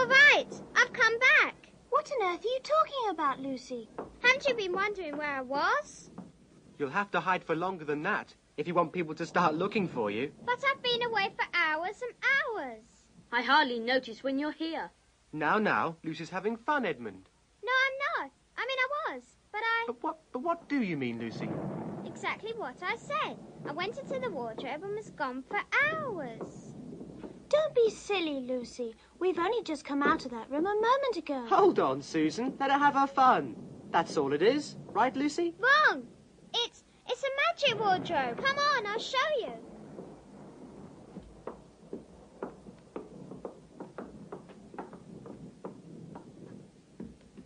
right. I've come back. What on earth are you talking about, Lucy? Haven't you been wondering where I was? You'll have to hide for longer than that if you want people to start looking for you. But I've been away for hours and hours. I hardly notice when you're here. Now, Lucy's having fun, Edmund. No, I'm not. I mean, I was, but I... But what do you mean, Lucy? Exactly what I said. I went into the wardrobe and was gone for hours. Don't be silly, Lucy. We've only just come out of that room a moment ago. Hold on, Susan. Let her have her fun. That's all it is. Right, Lucy? Wrong. It's a magic wardrobe. Come on, I'll show you.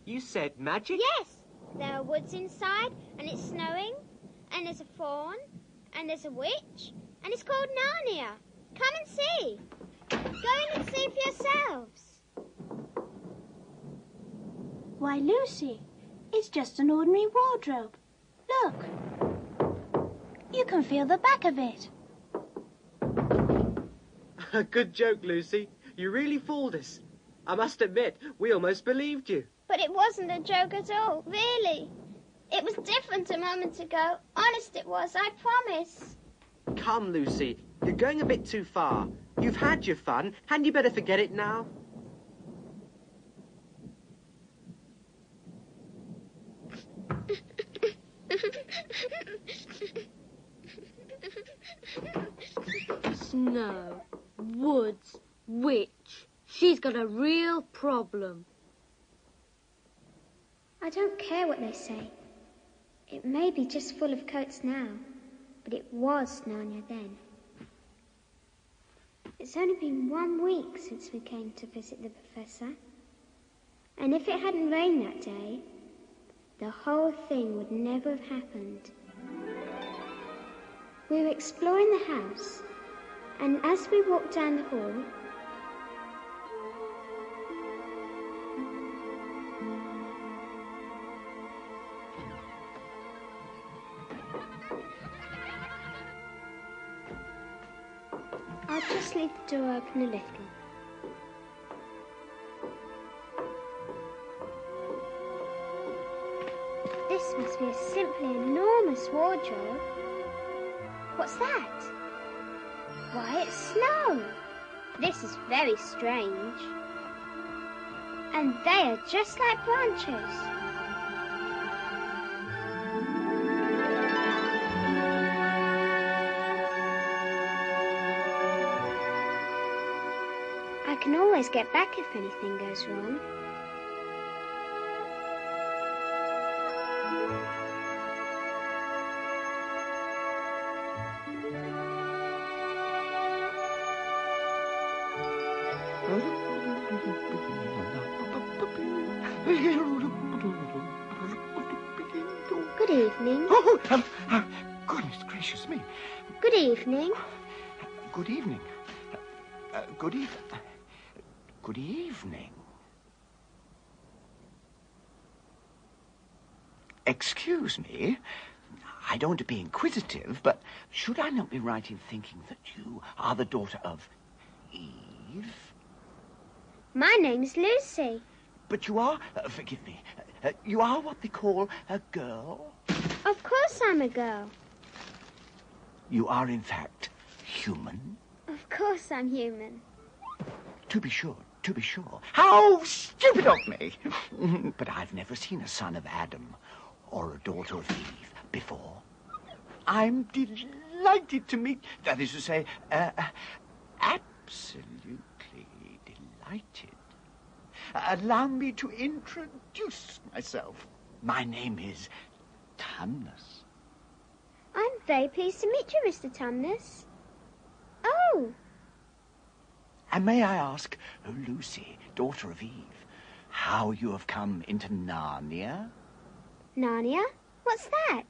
You said magic? Yes. There are woods inside, and it's snowing, and there's a fawn, and there's a witch, and it's called Narnia. Come and see. Go in and see for yourselves. Why, Lucy, it's just an ordinary wardrobe. Look. You can feel the back of it. Good joke, Lucy. You really fooled us. I must admit, we almost believed you. But it wasn't a joke at all, really. It was different a moment ago. Honest it was, I promise. Come, Lucy. You're going a bit too far. You've had your fun. Hadn't you better forget it now? Snow, woods, witch. She's got a real problem. I don't care what they say. It may be just full of coats now, but it was Narnia then. It's only been 1 week since we came to visit the professor. And if it hadn't rained that day, the whole thing would never have happened. We were exploring the house, and as we walked down the hall, I'll just leave the door open a little. This must be a simply enormous wardrobe. What's that? Why, it's snow. This is very strange. And they are just like branches. I can always get back if anything goes wrong. Good evening. Oh, goodness gracious me. Good evening. Good evening. Good evening. Excuse me. I don't want to be inquisitive, but should I not be right in thinking that you are the daughter of Eve? My name's Lucy. But you are, forgive me, you are what they call a girl? Of course I'm a girl. You are, in fact, human? Of course I'm human. To be sure, to be sure. How stupid of me! But I've never seen a son of Adam or a daughter of Eve before. I'm delighted to meet, that is to say, absolutely delighted. Allow me to introduce myself. My name is Tumnus. I'm very pleased to meet you, Mr. Tumnus. Oh! And may I ask, Lucy, daughter of Eve, how you have come into Narnia? Narnia? What's that?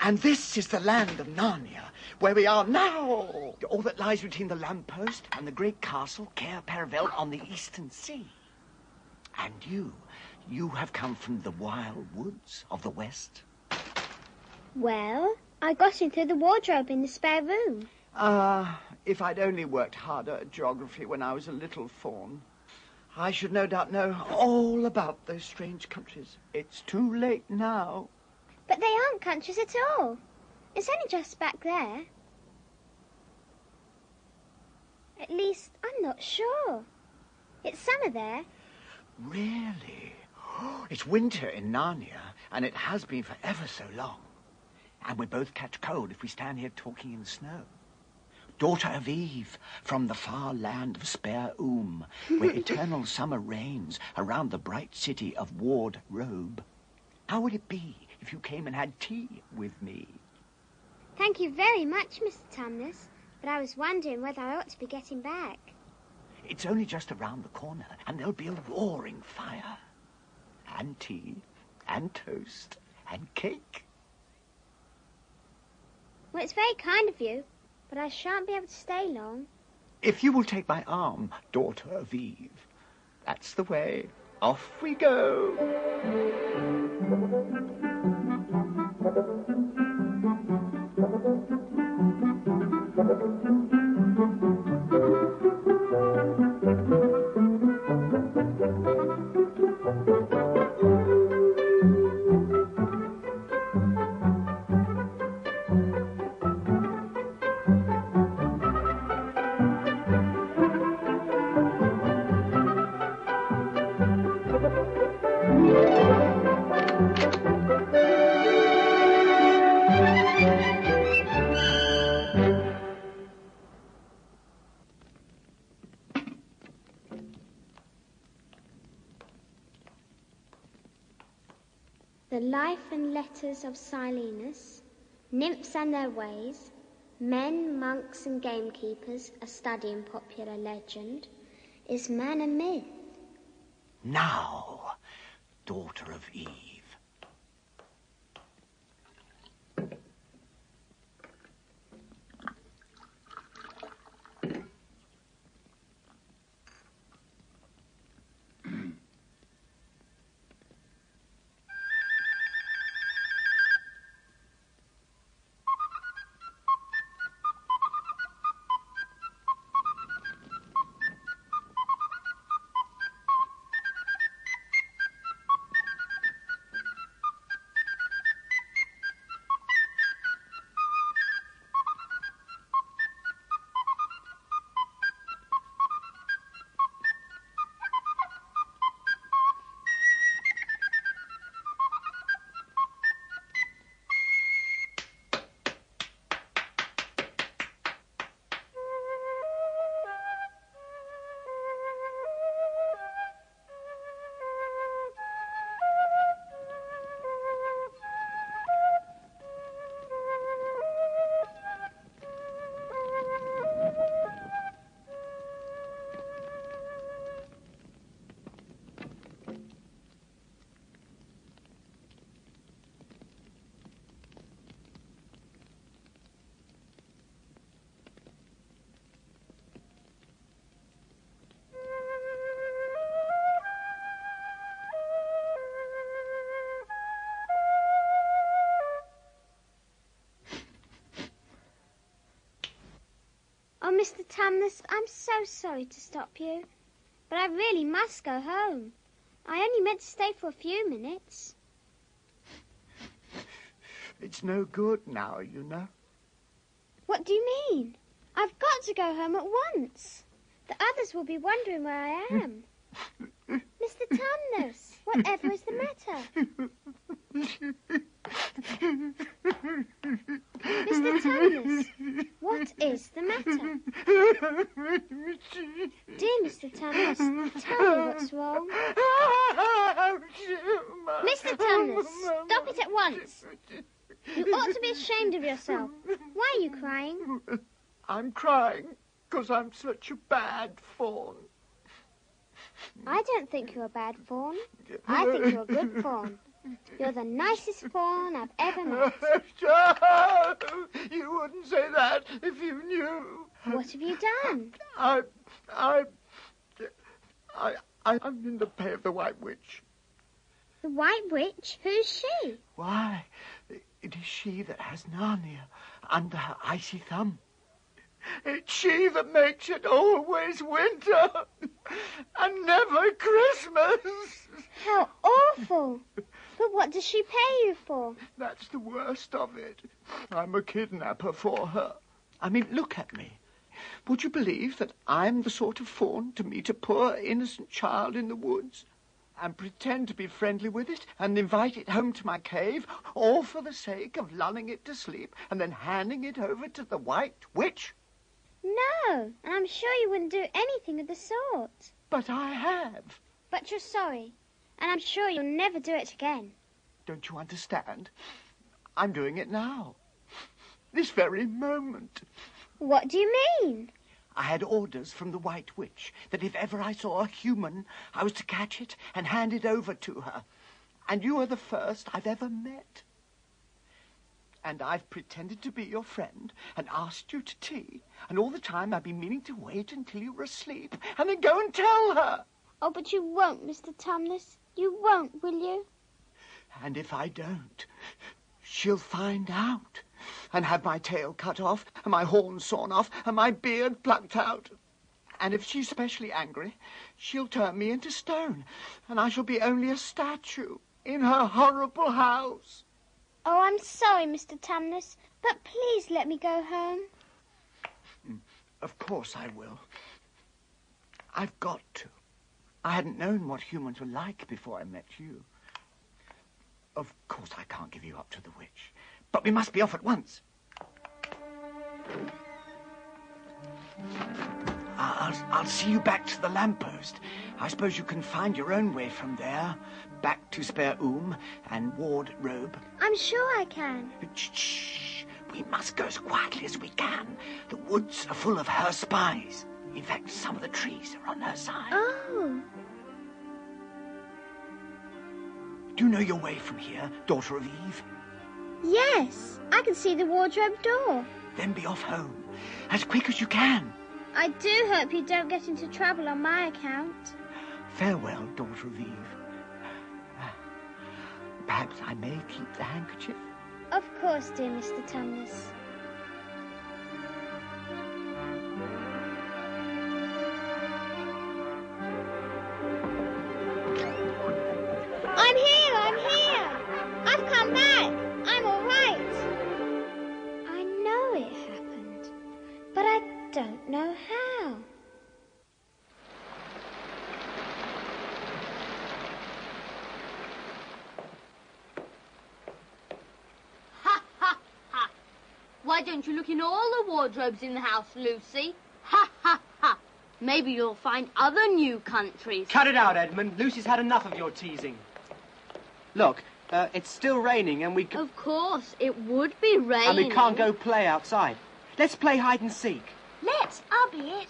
And this is the land of Narnia, where we are now. All that lies between the lamppost and the great castle, Cair Paravel, on the eastern sea. And you have come from the wild woods of the west. Well, I got in through the wardrobe in the spare room. If I'd only worked harder at geography when I was a little Thorne, I should no doubt know all about those strange countries. It's too late now. But they aren't countries at all. It's only just back there. At least, I'm not sure. It's summer there. Really? It's winter in Narnia, and it has been for ever so long. And we both catch cold if we stand here talking in the snow. Daughter of Eve, from the far land of Spare Oom, where eternal summer reigns around the bright city of Ward Robe. How would it be if you came and had tea with me? Thank you very much, Mr. Tumnus, but I was wondering whether I ought to be getting back. It's only just around the corner, and there'll be a roaring fire. And tea, and toast, and cake. Well, it's very kind of you, but I shan't be able to stay long. If you will take my arm, daughter of Eve. That's the way. Off we go. The Life and Letters of Silenus, Nymphs and Their Ways, Men, Monks and Gamekeepers, a Study in Popular Legend, Is Man a Myth? Now, daughter of Eve. Oh, Mr. Tumnus, I'm so sorry to stop you, but I really must go home. I only meant to stay for a few minutes. It's no good now, you know. What do you mean? I've got to go home at once. The others will be wondering where I am. Mr. Tumnus, whatever is the matter? Mr. Tumnus, what is the matter? Dear Mr. Tumnus, tell me what's wrong. Mr. Tumnus, stop it at once. You ought to be ashamed of yourself. Why are you crying? I'm crying because I'm such a bad fawn. I don't think you're a bad fawn. I think you're a good fawn. You're the nicest fawn I've ever met. You wouldn't say that if you knew. What have you done? I'm in the pay of the White Witch. The White Witch? Who's she? Why, it is she that has Narnia under her icy thumb. It's she that makes it always winter and never Christmas. How awful. But what does she pay you for? That's the worst of it. I'm a kidnapper for her. I mean, look at me. Would you believe that I'm the sort of fawn to meet a poor innocent child in the woods and pretend to be friendly with it and invite it home to my cave, all for the sake of lulling it to sleep and then handing it over to the White Witch? No, and I'm sure you wouldn't do anything of the sort. But I have. But you're sorry, and I'm sure you'll never do it again. Don't you understand? I'm doing it now. This very moment. What do you mean? I had orders from the White Witch that if ever I saw a human, I was to catch it and hand it over to her. And you are the first I've ever met. And I've pretended to be your friend and asked you to tea. And all the time I've been meaning to wait until you were asleep and then go and tell her. Oh, but you won't, Mr. Tumnus. You won't, will you? And if I don't, she'll find out and have my tail cut off and my horns sawn off and my beard plucked out. And if she's especially angry, she'll turn me into stone and I shall be only a statue in her horrible house. Oh, I'm sorry, Mr. Tumnus, but please let me go home. Of course I will. I've got to. I hadn't known what humans were like before I met you. Of course I can't give you up to the witch, but we must be off at once. I'll see you back to the lamppost. I suppose you can find your own way from there, back to Spare and Wardrobe. I'm sure I can. Shh! We must go as quietly as we can. The woods are full of her spies. In fact, some of the trees are on her side. Oh. Do you know your way from here, daughter of Eve? Yes, I can see the wardrobe door. Then be off home, as quick as you can. I do hope you don't get into trouble on my account. Farewell, daughter of Eve. Perhaps I may keep the handkerchief? Of course, dear Mr. Tumnus. I'm here! I've come back! I'm all right! I know it happened, but I don't know how. Ha, ha, ha. Why don't you look in all the wardrobes in the house, Lucy? Ha, ha, ha. Maybe you'll find other new countries. Cut it out, Edmund. Lucy's had enough of your teasing. Look, it's still raining and we... Of course, it would be raining. And we can't go play outside. Let's play hide and seek. Let's. I'll be it.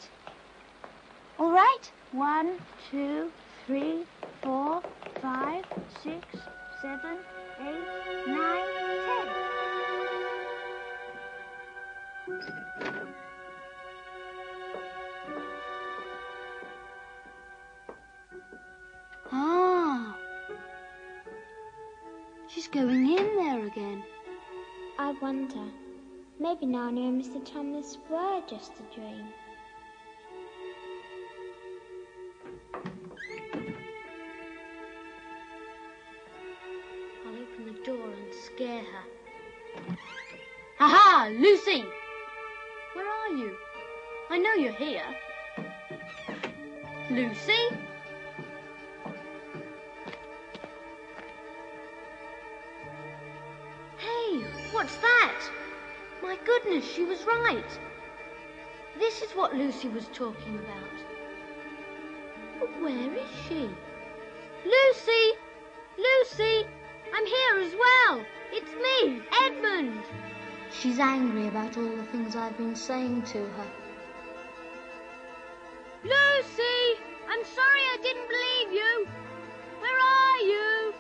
All right. 1, 2, 3, 4, 5, 6, 7, 8, 9, 10. Ah. She's going in there again. I wonder, maybe Narnia and Mr. Tumnus were just a dream. I'll open the door and scare her. Ha-ha! Lucy! Where are you? I know you're here. Lucy? Hey, what's that? My goodness, she was right. This is what Lucy was talking about. But where is she? Lucy! Lucy! I'm here as well. It's me, Edmund. She's angry about all the things I've been saying to her. Lucy! I'm sorry I didn't believe you. Where are you?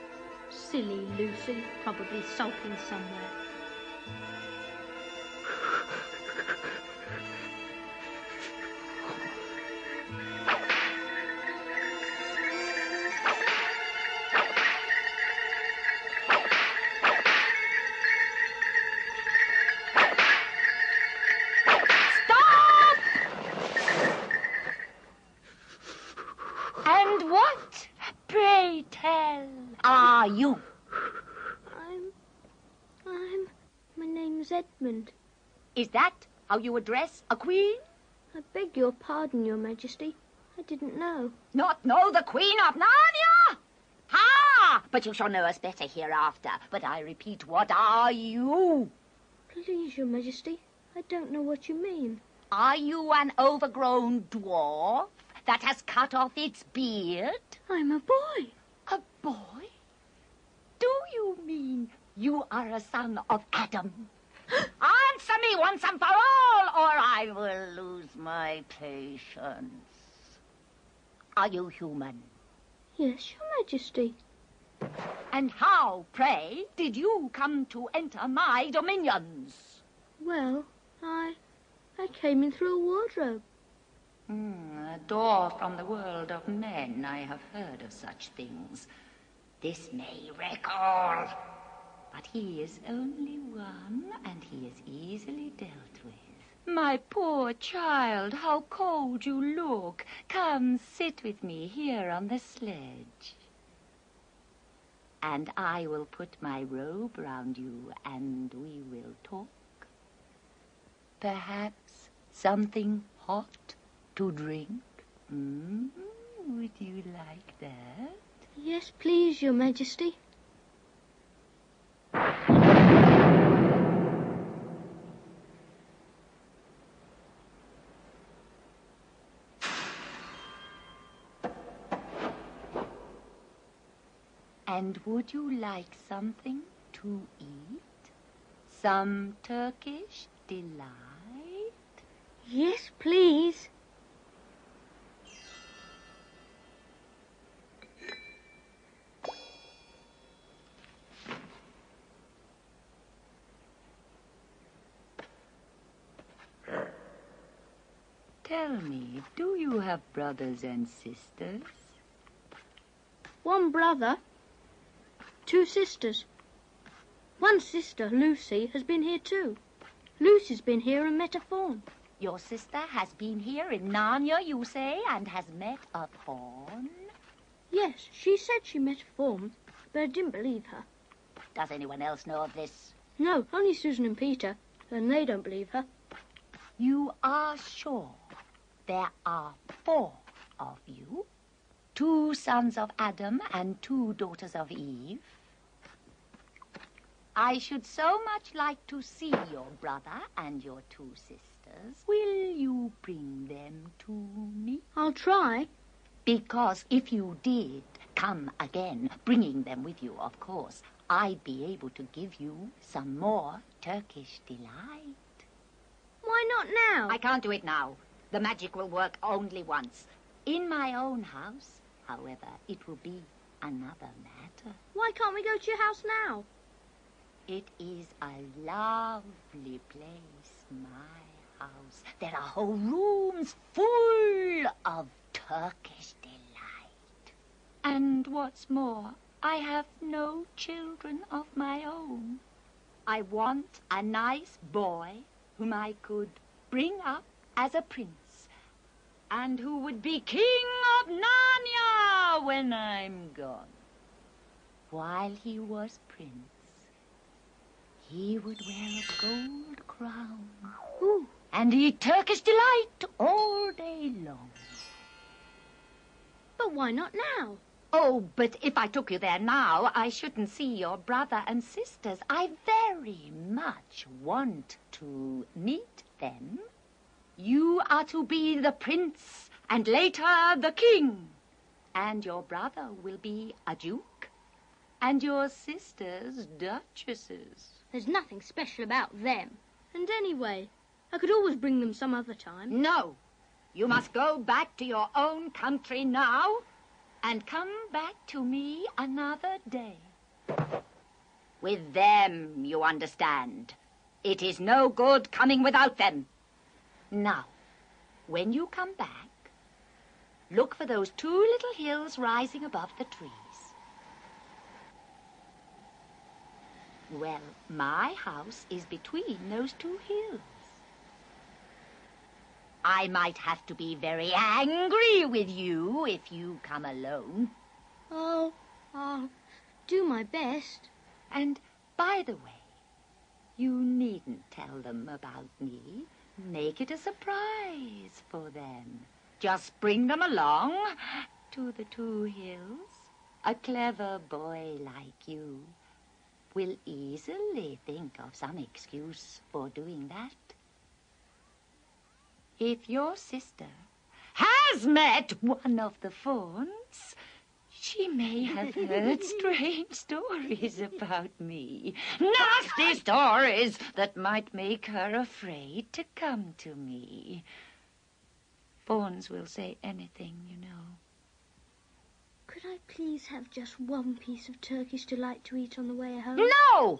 Silly Lucy, probably sulking somewhere. Stop! And what, pray tell, are you? My name's Edmund. Is that how you address a queen? I beg your pardon, Your Majesty. I didn't know. Not know the Queen of Narnia? Ha! But you shall know us better hereafter. But I repeat, what are you? Please, Your Majesty, I don't know what you mean. Are you an overgrown dwarf that has cut off its beard? I'm a boy. A boy? Do you mean you are a son of Adam? Answer me once and for all, or I will lose my patience. Are you human? Yes, Your Majesty. And how, pray, did you come to enter my dominions? Well, I came in through a wardrobe. A door from the world of men. I have heard of such things. This may recall. But he is only one, and he is easily dealt with. My poor child, how cold you look. Come, sit with me here on the sledge. And I will put my robe round you, and we will talk. Perhaps something hot to drink? Would you like that? Yes, please, Your Majesty. And would you like something to eat? Some Turkish delight? Yes, please. Tell me, do you have brothers and sisters? One brother, 2 sisters. One sister, Lucy, has been here too. Lucy's been here and met a Thorne. Your sister has been here in Narnia, you say, and has met a Thorne? Yes, she said she met a Thorne, but I didn't believe her. Does anyone else know of this? No, only Susan and Peter, and they don't believe her. You are sure there are 4 of you? 2 sons of Adam and 2 daughters of Eve? I should so much like to see your brother and your 2 sisters. Will you bring them to me? I'll try. Because if you did come again, bringing them with you, of course, I'd be able to give you some more Turkish delight. Why not now? I can't do it now. The magic will work only once. In my own house, however, it will be another matter. Why can't we go to your house now? It is a lovely place, my house. There are whole rooms full of Turkish delight. And what's more, I have no children of my own. I want a nice boy whom I could bring up as a prince, and who would be king of Narnia when I'm gone. While he was prince, he would wear a gold crown. Ooh. And eat Turkish delight all day long. But why not now? Oh, but if I took you there now, I shouldn't see your brother and sisters. I very much want to meet them. You are to be the prince, and later the king. And your brother will be a duke, and your sisters duchesses. There's nothing special about them. And anyway, I could always bring them some other time. No, you must go back to your own country now, and come back to me another day. With them, you understand. It is no good coming without them. Now, when you come back, look for those 2 little hills rising above the trees. Well, my house is between those 2 hills. I might have to be very angry with you if you come alone. Oh, I'll do my best. And, by the way, you needn't tell them about me. Make it a surprise for them. Just bring them along to the 2 Hills. A clever boy like you will easily think of some excuse for doing that. If your sister has met one of the Thornes, she may have heard strange stories about me. Nasty stories that might make her afraid to come to me. Thornes will say anything, you know. Could I please have just one piece of Turkish delight to eat on the way home? No.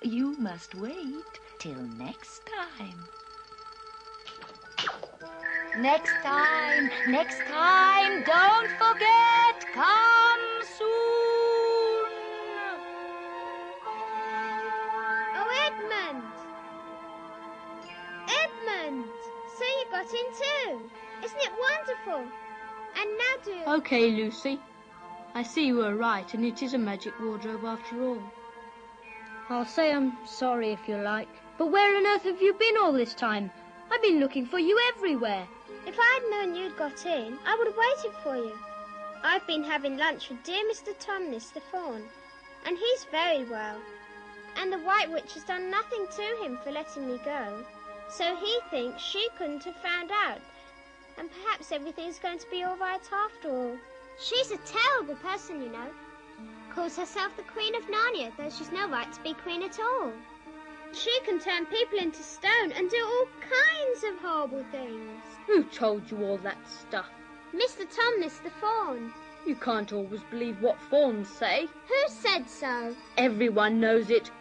You must wait till next time. Next time, don't forget, come soon. Oh, Edmund! Edmund! So you got in too. Isn't it wonderful? And now do... Okay, Lucy. I see you were right, and it is a magic wardrobe after all. I'll say I'm sorry if you like. But where on earth have you been all this time? I've been looking for you everywhere. If I'd known you'd got in, I would have waited for you. I've been having lunch with dear Mr. Tumnus the Thorne, and he's very well. And the White Witch has done nothing to him for letting me go. So he thinks she couldn't have found out. And perhaps everything's going to be all right after all. She's a terrible person, you know. Calls herself the Queen of Narnia, though she's no right to be queen at all. She can turn people into stone and do all kinds of horrible things. Who told you all that stuff? Mr. Tumnus the Thorne. You can't always believe what Thornes say. Who said so? Everyone knows it.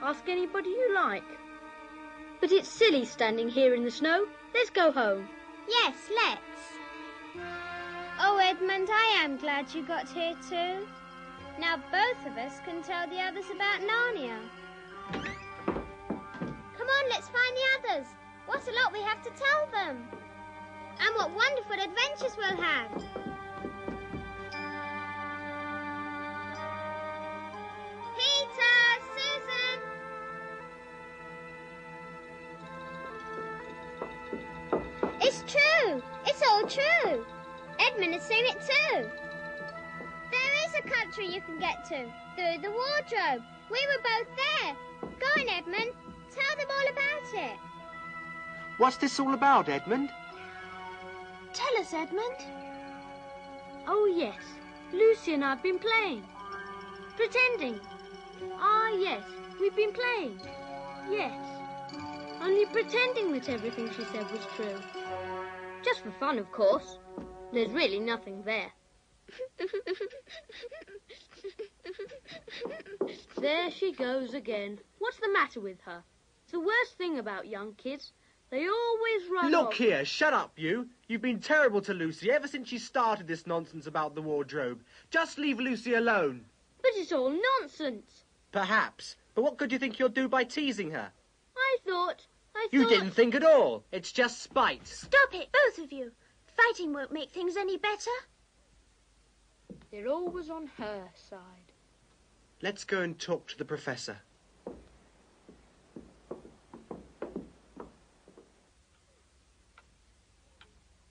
Ask anybody you like. But it's silly standing here in the snow. Let's go home. Yes, let's. Oh, Edmund, I am glad you got here too. Now both of us can tell the others about Narnia. Come on, let's find the others. What a lot we have to tell them. And what wonderful adventures we'll have. Peter, Susan. It's true. It's all true. Edmund has seen it too. There is a country you can get to through the wardrobe. We were both there. Go on, Edmund. Tell them all about it. What's this all about, Edmund? Tell us, Edmund. Oh, yes. Lucy and I have been playing. Pretending. Ah, yes. We've been playing. Yes. Only pretending that everything she said was true. Just for fun, of course. There's really nothing there. There she goes again. What's the matter with her? It's the worst thing about young kids. They always run Look off. here, shut up, you. You've been terrible to Lucy ever since she started this nonsense about the wardrobe. Just leave Lucy alone. But it's all nonsense. Perhaps. But what could you think you'll do by teasing her? I thought... You didn't think at all. It's just spite. Stop it, both of you. Fighting won't make things any better. They're always on her side. Let's go and talk to the professor.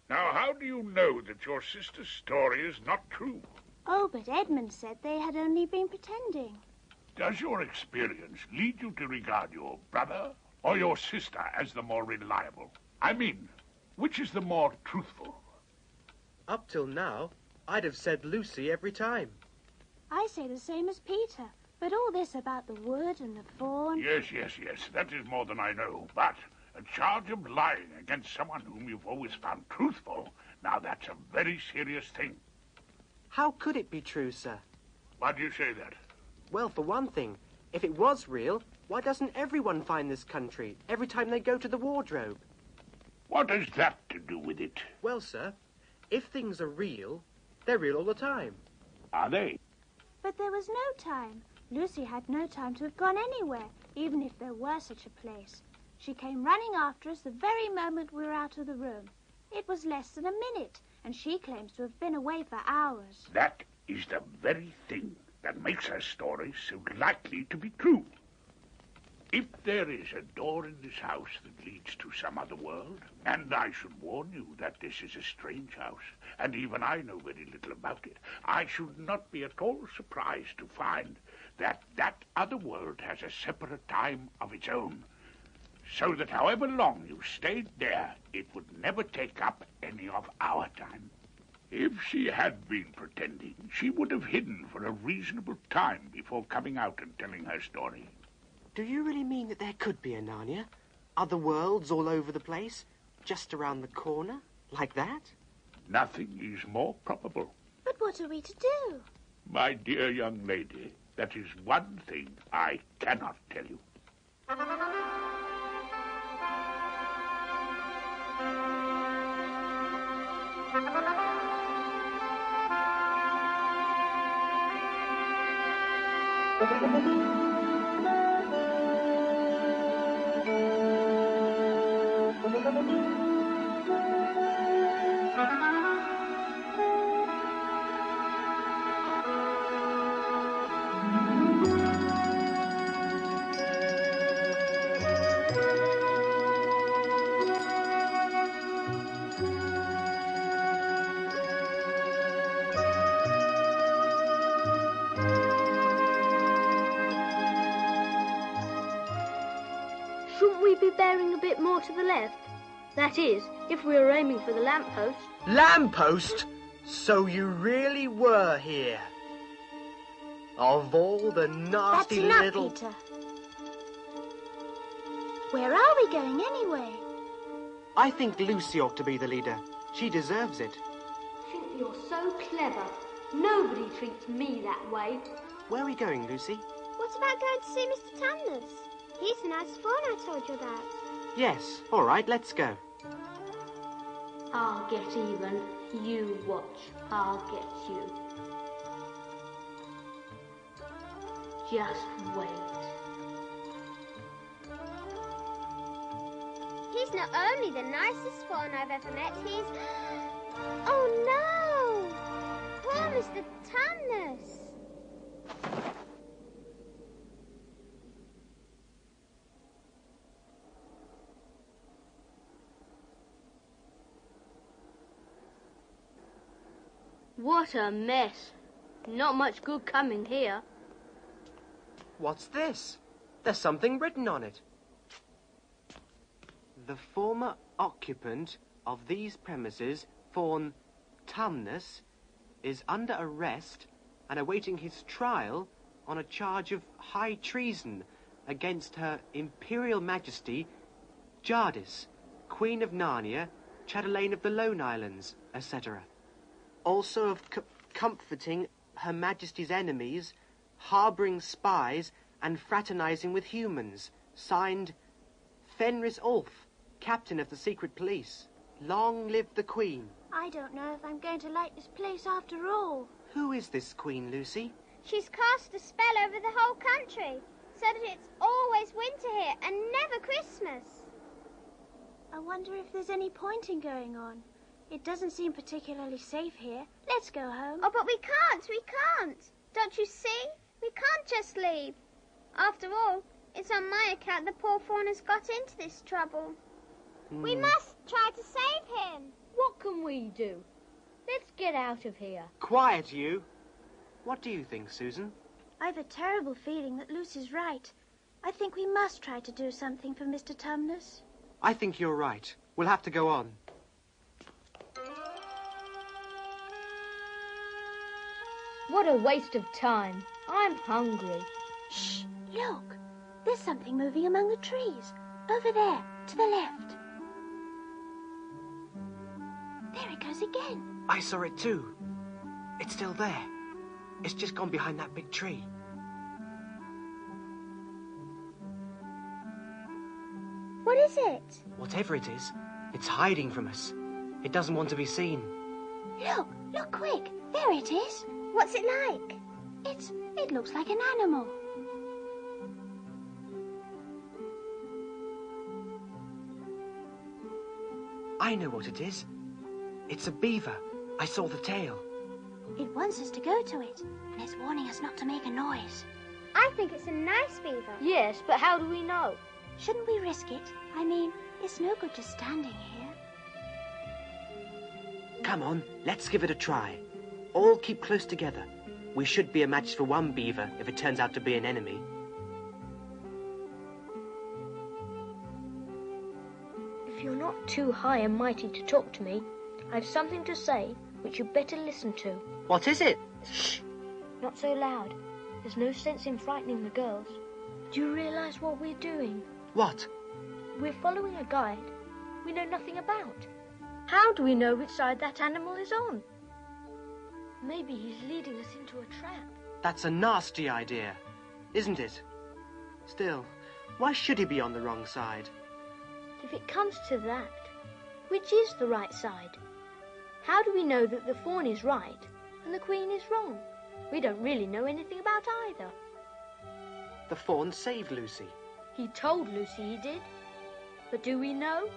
Now, how do you know that your sister's story is not true? Oh, but Edmund said they had only been pretending. Does your experience lead you to regard your brother or your sister as the more reliable? I mean, which is the more truthful? Up till now, I'd have said Lucy every time. I say the same as Peter, but all this about the wood and the thorn... Yes, that is more than I know, but a charge of lying against someone whom you've always found truthful, now that's a very serious thing. How could it be true, sir? Why do you say that? Well, for one thing, if it was real, why doesn't everyone find this country every time they go to the wardrobe? What has that to do with it? Well, sir, if things are real, they're real all the time. Are they? But there was no time. Lucy had no time to have gone anywhere, even if there were such a place. She came running after us the very moment we were out of the room. It was less than a minute, and she claims to have been away for hours. That is the very thing that makes her story so likely to be true. If there is a door in this house that leads to some other world, and I should warn you that this is a strange house, and even I know very little about it, I should not be at all surprised to find that that other world has a separate time of its own, so that however long you stayed there, it would never take up any of our time. If she had been pretending, she would have hidden for a reasonable time before coming out and telling her story. Do you really mean that there could be a Narnia? Other worlds all over the place? Just around the corner? Like that? Nothing is more probable. But what are we to do? My dear young lady, that is one thing I cannot tell you. Shouldn't we be bearing a bit more to the left? That is, if we were aiming for the lamppost. Lamppost? So you really were here? Of all the nasty That's enough, little... Peter. Where are we going anyway? I think Lucy ought to be the leader. She deserves it. I think you're so clever. Nobody treats me that way. Where are we going, Lucy? What about going to see Mr. Tumnus? He's the nice fawn I told you about. Yes, all right, let's go. I'll get even. You watch. I'll get you. Just wait. He's not only the nicest fawn I've ever met, he's... Oh, no! Poor Mr. Tumnus. What a mess. Not much good coming here. What's this? There's something written on it. The former occupant of these premises, Thorne Tumnus, is under arrest and awaiting his trial on a charge of high treason against Her Imperial Majesty Jadis, Queen of Narnia, Chatelaine of the Lone Islands, etc. Also of comforting Her Majesty's enemies, harbouring spies, and fraternizing with humans. Signed, Fenris Ulf, Captain of the Secret Police. Long live the Queen. I don't know if I'm going to like this place after all. Who is this Queen, Lucy? She's cast a spell over the whole country, so that it's always winter here and never Christmas. I wonder if there's any pointing going on. It doesn't seem particularly safe here. Let's go home. Oh, but we can't. Don't you see? We can't just leave. After all, it's on my account the poor fawn has got into this trouble. We must try to save him. What can we do? Let's get out of here. Quiet, you. What do you think, Susan? I've a terrible feeling that Lucy's right. I think we must try to do something for Mr. Tumnus. I think you're right. We'll have to go on. What a waste of time. I'm hungry. Shh! Look! There's something moving among the trees. Over there, to the left. There it goes again. I saw it too. It's still there. It's just gone behind that big tree. What is it? Whatever it is, it's hiding from us. It doesn't want to be seen. Look quick. There it is. What's it like? It looks like an animal. I know what it is. It's a beaver. I saw the tail. It wants us to go to it, and it's warning us not to make a noise. I think it's a nice beaver. Yes, but how do we know? Shouldn't we risk it? I mean, it's no good just standing here. Come on, let's give it a try. All keep close together. We should be a match for one beaver if it turns out to be an enemy. If you're not too high and mighty to talk to me, I have something to say which you'd better listen to. What is it? Shh! Not so loud. There's no sense in frightening the girls. Do you realise what we're doing? What? We're following a guide we know nothing about. How do we know which side that animal is on? Maybe he's leading us into a trap. That's a nasty idea, isn't it? Still, why should he be on the wrong side? If it comes to that, which is the right side? How do we know that the fawn is right and the queen is wrong? We don't really know anything about either. The fawn saved Lucy. He told Lucy he did. But do we know?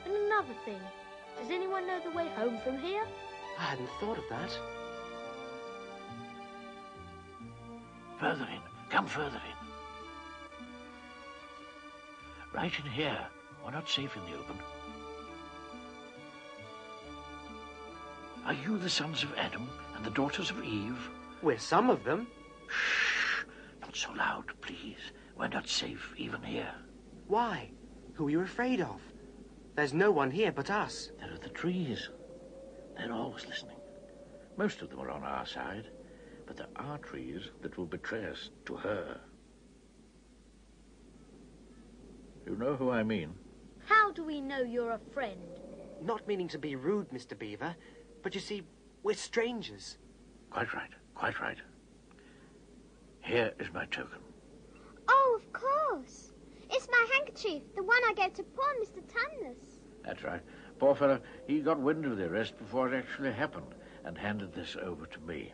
And another thing, does anyone know the way home from here? I hadn't thought of that. Further in. Come further in. Right in here. We're not safe in the open. Are you the sons of Adam and the daughters of Eve? We're some of them. Shh! Not so loud, please. We're not safe even here. Why? Who are you afraid of? There's no one here but us. There are the trees. They're always listening. Most of them are on our side, but there are trees that will betray us to her. You know who I mean? How do we know you're a friend? Not meaning to be rude, Mr. Beaver, but you see, we're strangers. Quite right, quite right. Here is my token. Oh, of course. It's my handkerchief, the one I gave to poor Mr. Tumnus. That's right. Poor fellow, he got wind of the arrest before it actually happened and handed this over to me.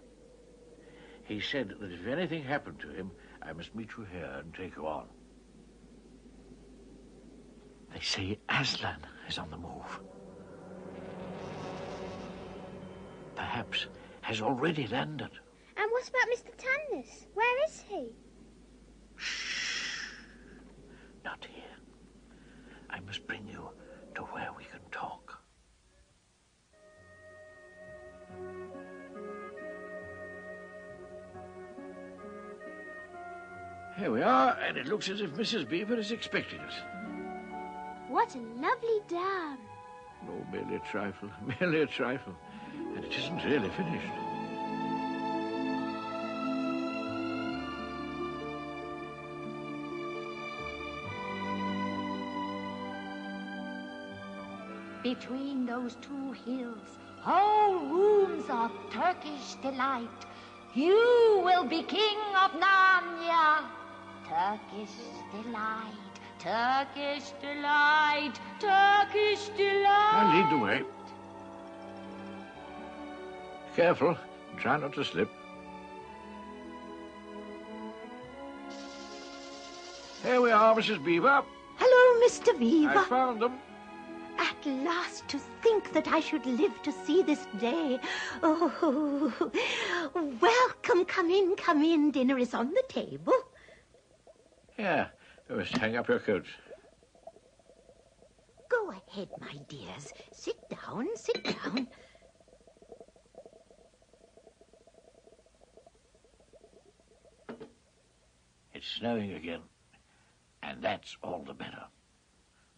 He said that if anything happened to him, I must meet you here and take you on. They say Aslan is on the move. Perhaps has already landed. And what about Mr. Tumnus? Where is he? Shh. Not here. I must bring you to where we can talk. Here we are, and it looks as if Mrs. Beaver is expecting us. What a lovely dam. Oh, merely a trifle, merely a trifle. And it isn't really finished. Between those two hills, whole rooms of Turkish delight. You will be king of Narnia. Turkish delight, Turkish delight, Turkish delight. I'll lead the way. Careful, try not to slip. Here we are, Mrs. Beaver. Hello, Mr. Beaver. I found them. At last, to think that I should live to see this day. Oh, welcome. Come in. Dinner is on the table. Here, you must hang up your coats. Go ahead, my dears. Sit down. It's snowing again, and that's all the better,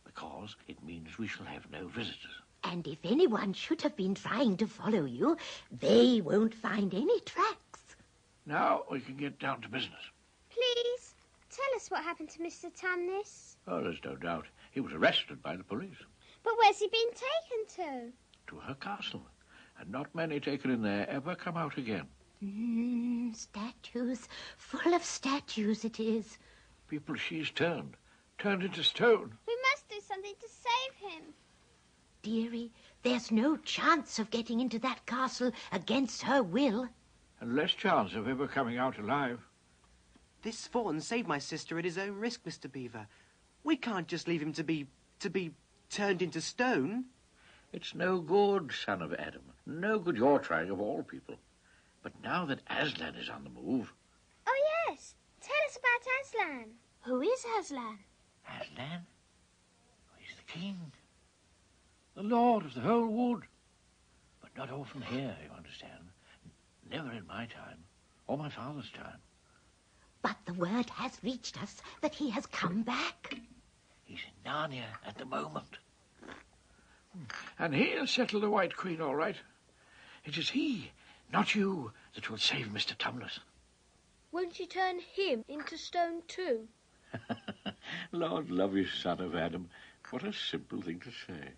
because it means we shall have no visitors. And if anyone should have been trying to follow you, they won't find any tracks. Now we can get down to business. Please, tell us what happened to Mr. Tumnus. Oh, there's no doubt. He was arrested by the police. But where's he been taken to? To her castle. And not many taken in there ever come out again. Statues. Full of statues it is. People she's turned into stone. We must do something to save him. Dearie, there's no chance of getting into that castle against her will. And less chance of ever coming out alive. This fawn saved my sister at his own risk, Mr. Beaver. We can't just leave him to be turned into stone. It's no good, son of Adam. No good your trying of all people. But now that Aslan is on the move... Oh, yes. Tell us about Aslan. Who is Aslan? Aslan? He's the king. The lord of the whole wood. But not often here, you understand. Never in my time, or my father's time. But the word has reached us that he has come back. He's in Narnia at the moment. And he'll settle the White Queen all right. It is he, not you, that will save Mr. Tumnus. Won't she turn him into stone too? Lord love you, son of Adam. What a simple thing to say.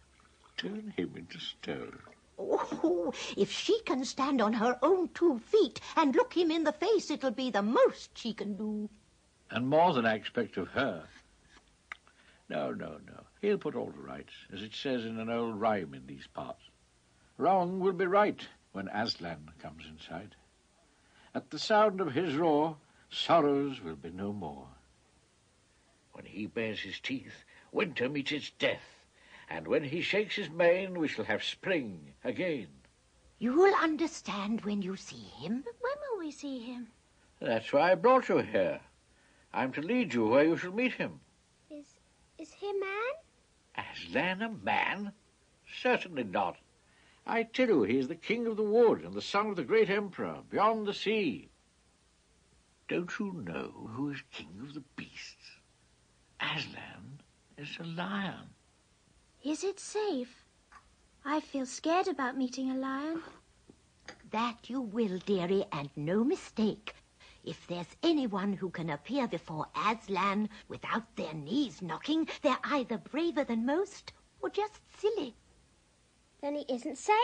Turn him into stone. Oh, if she can stand on her own 2 feet and look him in the face, it'll be the most she can do. And more than I expect of her. No. He'll put all to rights, as it says in an old rhyme in these parts. Wrong will be right when Aslan comes in sight. At the sound of his roar, sorrows will be no more. When he bares his teeth, winter meets its death, and when he shakes his mane, we shall have spring again. You'll understand when you see him. But when will we see him? That's why I brought you here. I'm to lead you where you shall meet him. Is he a man? Aslan a man? Certainly not. I tell you, he is the king of the wood and the son of the great emperor beyond the sea. Don't you know who is king of the beasts? Aslan is a lion. Is it safe? I feel scared about meeting a lion. That you will, dearie, and no mistake. If there's anyone who can appear before Aslan without their knees knocking, they're either braver than most or just silly. Then he isn't safe?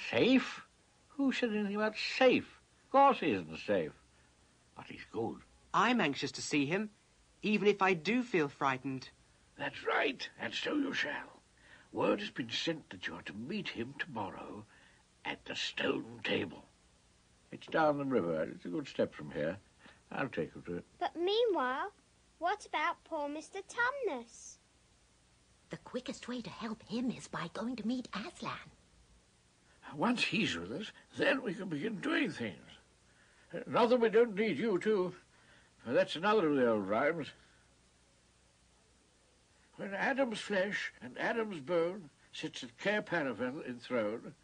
Safe? Who said anything about safe? Of course he isn't safe. But he's good. I'm anxious to see him, even if I do feel frightened. That's right, and so you shall. Word has been sent that you are to meet him tomorrow at the stone table. It's down the river. It's a good step from here. I'll take you to it. But meanwhile, what about poor Mr. Tumnus? The quickest way to help him is by going to meet Aslan. Once he's with us, then we can begin doing things. Not that we don't need you, too, for that's another of the old rhymes. When Adam's flesh and Adam's bone sits at Cair Paravel enthroned,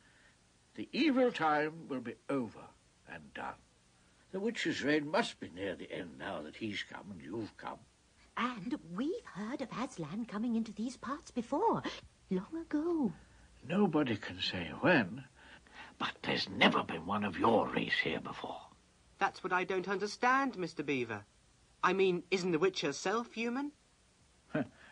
the evil time will be over and done. The witch's reign must be near the end now that he's come and you've come. And we've heard of Aslan coming into these parts before, long ago. Nobody can say when, but there's never been one of your race here before. That's what I don't understand, Mr. Beaver. I mean, isn't the witch herself human?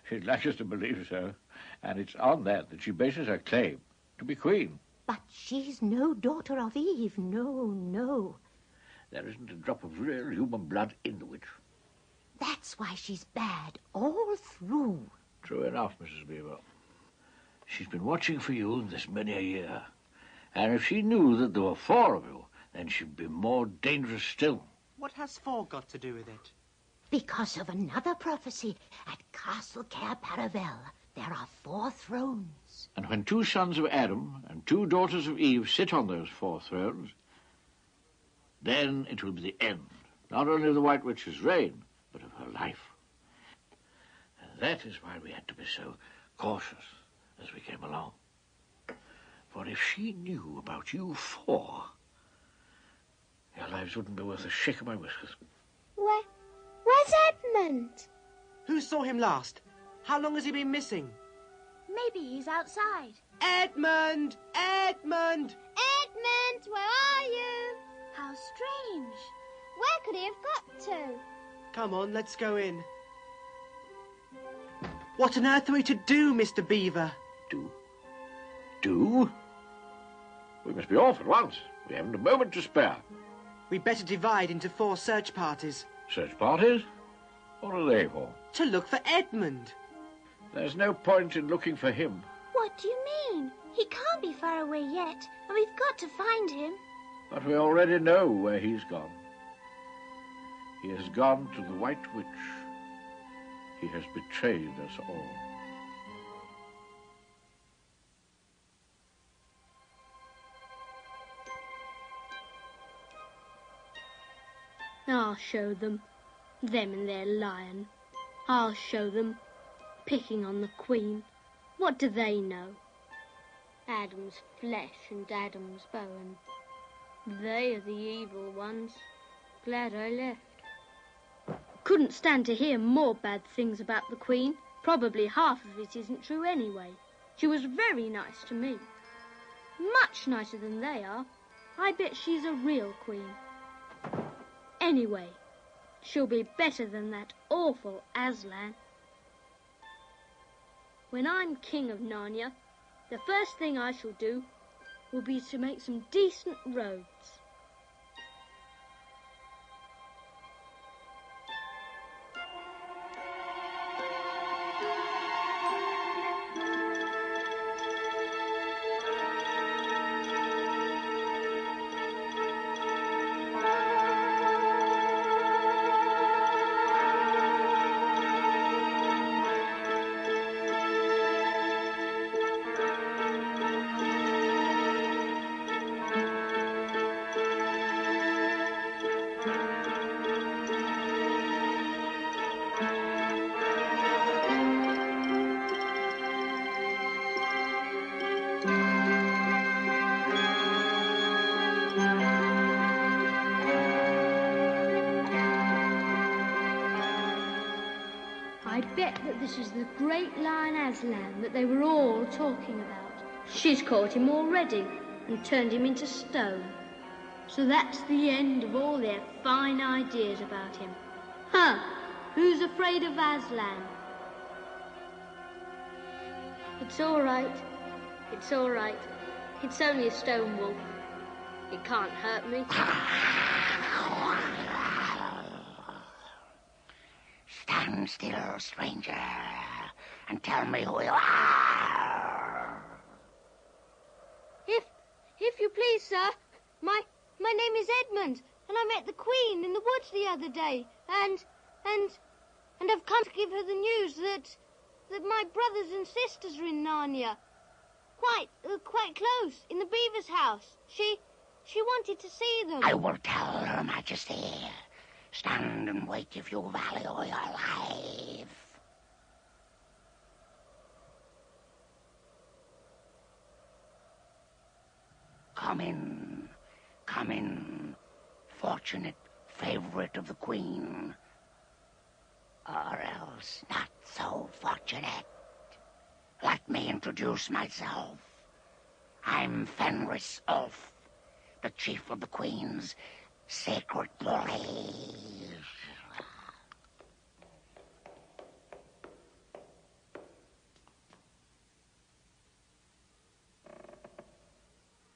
She'd like us to believe so, and it's on that she bases her claim to be queen. But she's no daughter of Eve, no. There isn't a drop of real human blood in the witch. That's why she's bad all through. True enough, Mrs. Beaver. She's been watching for you this many a year, and if she knew that there were 4 of you, then she'd be more dangerous still. What has 4 got to do with it? Because of another prophecy at Castle Cair Paravel, there are 4 thrones. And when 2 sons of Adam and 2 daughters of Eve sit on those 4 thrones, then it will be the end, not only of the White Witch's reign, but of her life. And that is why we had to be so cautious as we came along. For if she knew about you 4, your lives wouldn't be worth a shake of my whiskers. Where's Edmund? Who saw him last? How long has he been missing? Maybe he's outside. Edmund! Edmund! Edmund, where are you? How strange. Where could he have got to? Come on, let's go in. What on earth are we to do, Mr. Beaver? Do? We must be off at once. We haven't a moment to spare. We'd better divide into 4 search parties. Search parties? What are they for? To look for Edmund. There's no point in looking for him. What do you mean? He can't be far away yet, and we've got to find him. But we already know where he's gone. He has gone to the White Witch. He has betrayed us all. I'll show them. Them and their lion. I'll show them. Picking on the Queen. What do they know? Adam's flesh and Adam's bone. They are the evil ones. Glad I left. Couldn't stand to hear more bad things about the Queen. Probably half of it isn't true anyway. She was very nice to me. Much nicer than they are. I bet she's a real queen. Anyway, she'll be better than that awful Aslan. When I'm king of Narnia, the first thing I shall do will be to make some decent roads. This is the great lion Aslan that they were all talking about. She's caught him already and turned him into stone. So that's the end of all their fine ideas about him. Huh, who's afraid of Aslan? It's all right. It's all right. It's only a stone wolf. It can't hurt me. Stand still, stranger, and tell me who you are. If you please, sir, my name is Edmund, and I met the Queen in the woods the other day, and I've come to give her the news that my brothers and sisters are in Narnia, quite close, in the Beaver's house. She wanted to see them. I will tell Her Majesty. Stand and wait if you value your life. Come in, fortunate favorite of the Queen. Or else not so fortunate. Let me introduce myself. I'm Fenris Ulf, the chief of the Queen's sacred bullies.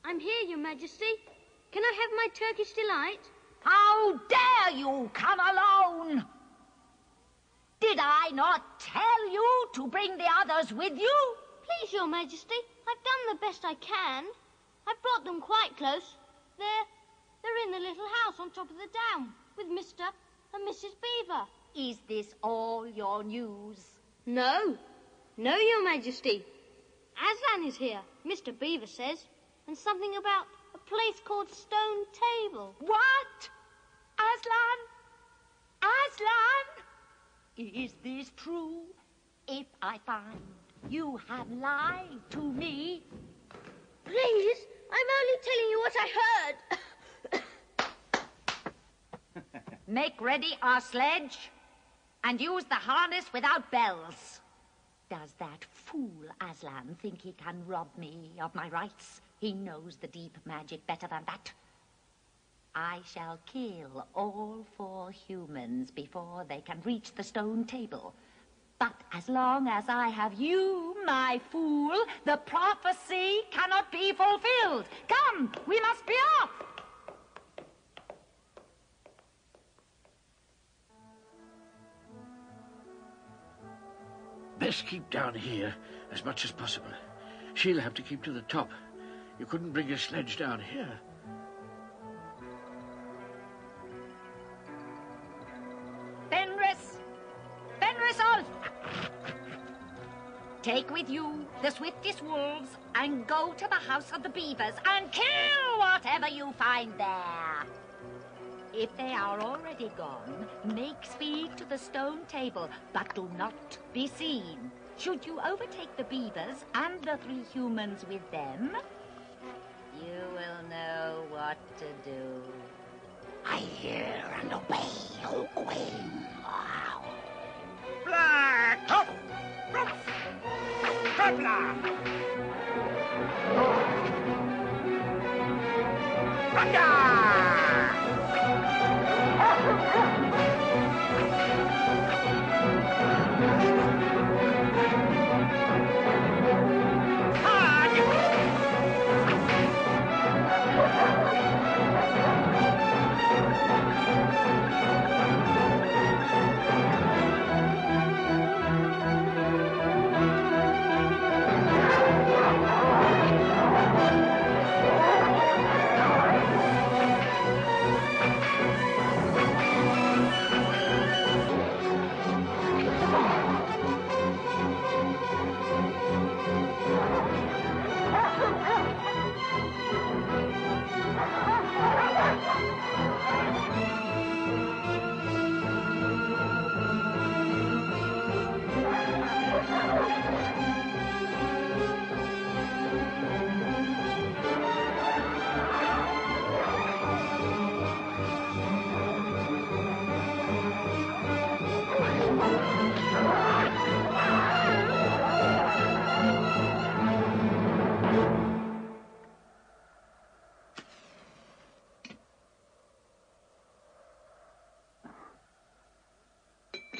I'm here, Your Majesty. Can I have my Turkish delight? How dare you come alone? Did I not tell you to bring the others with you? Please, Your Majesty, I've done the best I can. I've brought them quite close. They're in the little house on top of the dam with Mr. and Mrs. Beaver. Is this all your news? No, Your Majesty. Aslan is here, Mr. Beaver says, and something about a place called Stone Table. What? Aslan? Is this true? If I find you have lied to me... Please, I'm only telling you what I heard. Make ready our sledge and use the harness without bells. Does that fool Aslan think he can rob me of my rights? He knows the deep magic better than that. I shall kill all 4 humans before they can reach the stone table. But as long as I have you, my fool, the prophecy cannot be fulfilled. Come, we must be off. Best keep down here as much as possible. She'll have to keep to the top. You couldn't bring your sledge down here. Fenris Ulf! Take with you the swiftest wolves and go to the house of the beavers and kill whatever you find there. If they are already gone, make speed to the stone table, but do not be seen. Should you overtake the beavers and the 3 humans with them, you will know what to do. I hear and obey, O Queen. Black! Hop! Hop! Traveler!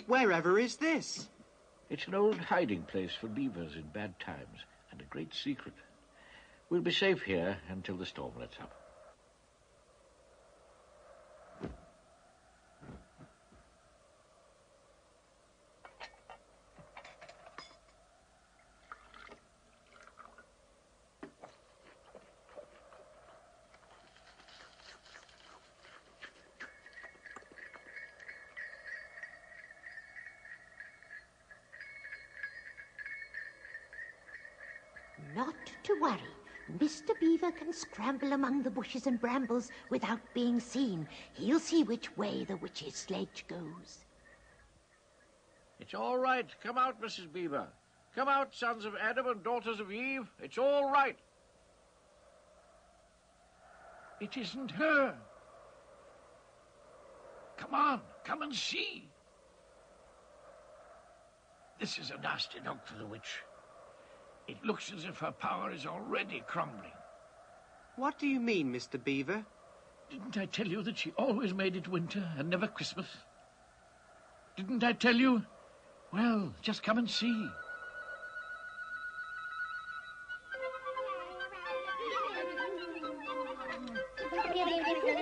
Wherever is this? It's an old hiding place for beavers in bad times, and a great secret. We'll be safe here until the storm lets up. Not to worry. Mr. Beaver can scramble among the bushes and brambles without being seen. He'll see which way the witch's sledge goes. It's all right. Come out, Mrs. Beaver. Come out, sons of Adam and daughters of Eve. It's all right. It isn't her. Come on, come and see. This is a nasty knock for the witch. It looks as if her power is already crumbling. What do you mean, Mr. Beaver? Didn't I tell you that she always made it winter and never Christmas? Didn't I tell you? Well, just come and see.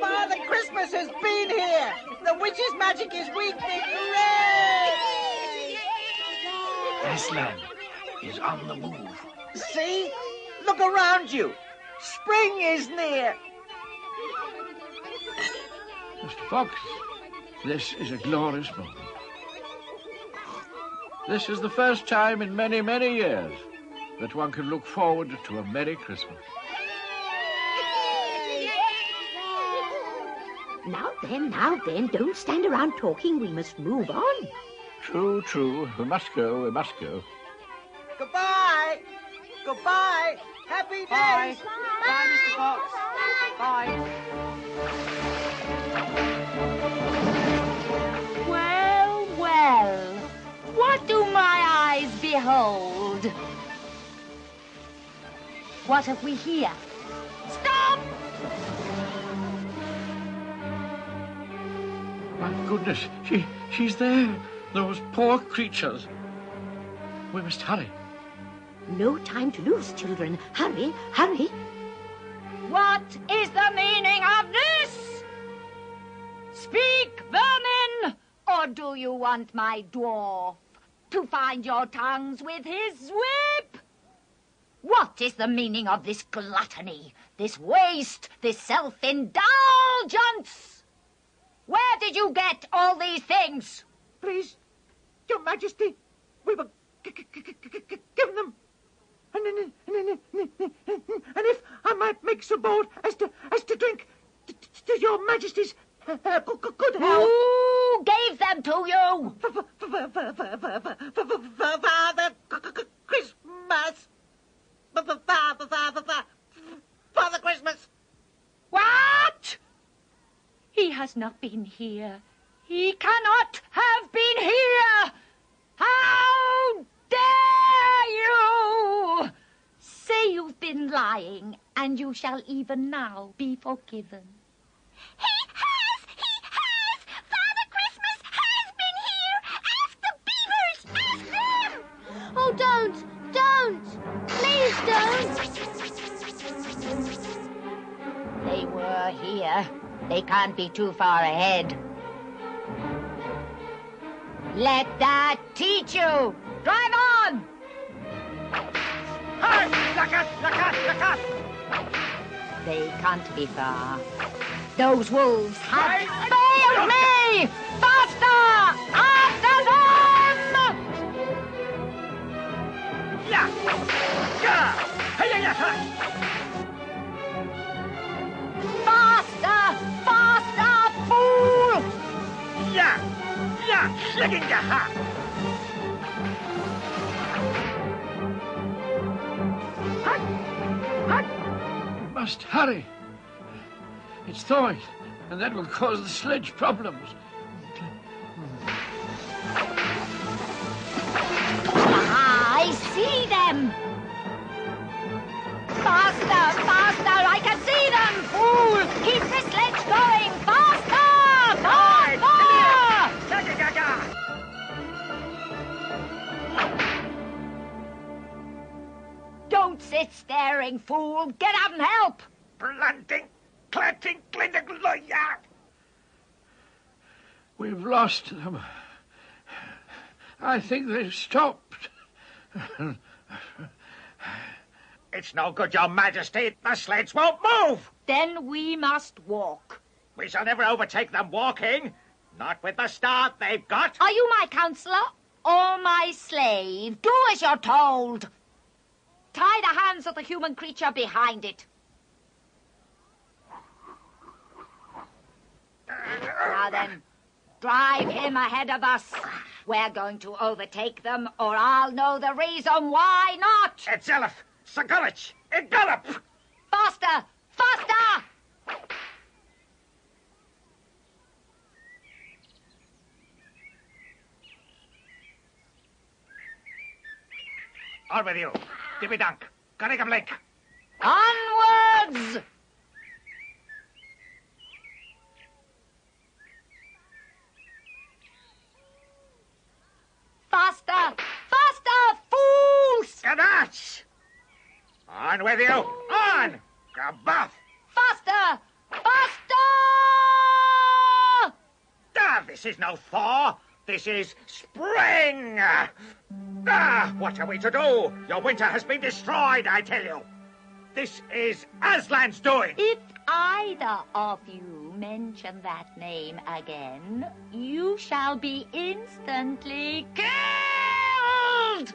Father Christmas has been here! The witch's magic is weakening! Hooray! Aslan is on the move. See? Look around you! Spring is near! Mr. Fox, this is a glorious moment. This is the first time in many, many years that one can look forward to a Merry Christmas. Now then, don't stand around talking. We must move on. True, true. We must go, we must go. Goodbye! Goodbye! Happy days! Bye. Bye, Mr. Fox. Bye. Well, well, what do my eyes behold? What have we here? Stop! My goodness, she's there. Those poor creatures. We must hurry. No time to lose, children. Hurry, hurry. What is the meaning of this? Speak, vermin, or do you want my dwarf to find your tongues with his whip? What is the meaning of this gluttony, this waste, this self-indulgence? Where did you get all these things? Please, Your Majesty, we were given them. And if I might make so bold as to drink to Your Majesty's Good help. Who gave them to you? Father Christmas. Father Christmas. What? He has not been here. He cannot have been here. How dare you? Say you've been lying, and you shall even now be forgiven. He has! Father Christmas has been here! Ask the beavers! Ask them! Oh, don't! Please don't! They were here. They can't be too far ahead. Let that teach you! Drive on! Hey! Look out! They can't be far. Those wolves have failed me! Faster! After them! Yeah! Hey! Faster, fool! Yeah! Slicking your hat! We must hurry. It's thawing, and that will cause the sledge problems. I see them! Faster! I can see them! Fool! Keep the sledge going! Faster! Don't sit staring, fool! Get out and help! We've lost them. I think they've stopped. It's no good, Your Majesty. The sleds won't move. Then we must walk. We shall never overtake them walking. Not with the start they've got. Are you my counselor or my slave? Do as you're told. Tie the hands of the human creature behind it. Now then, drive him ahead of us. We're going to overtake them, or I'll know the reason why not. Etzelif, Sokolich, gallop! Faster! On with you. Dippy dunk. Carriga Blake. Onwards! Faster, fools! Ganache! On with you. On! Gabuff! Faster! This is no thaw. This is spring. What are we to do? Your winter has been destroyed, I tell you. This is Aslan's doing. If either of you mention that name again, you shall be instantly killed!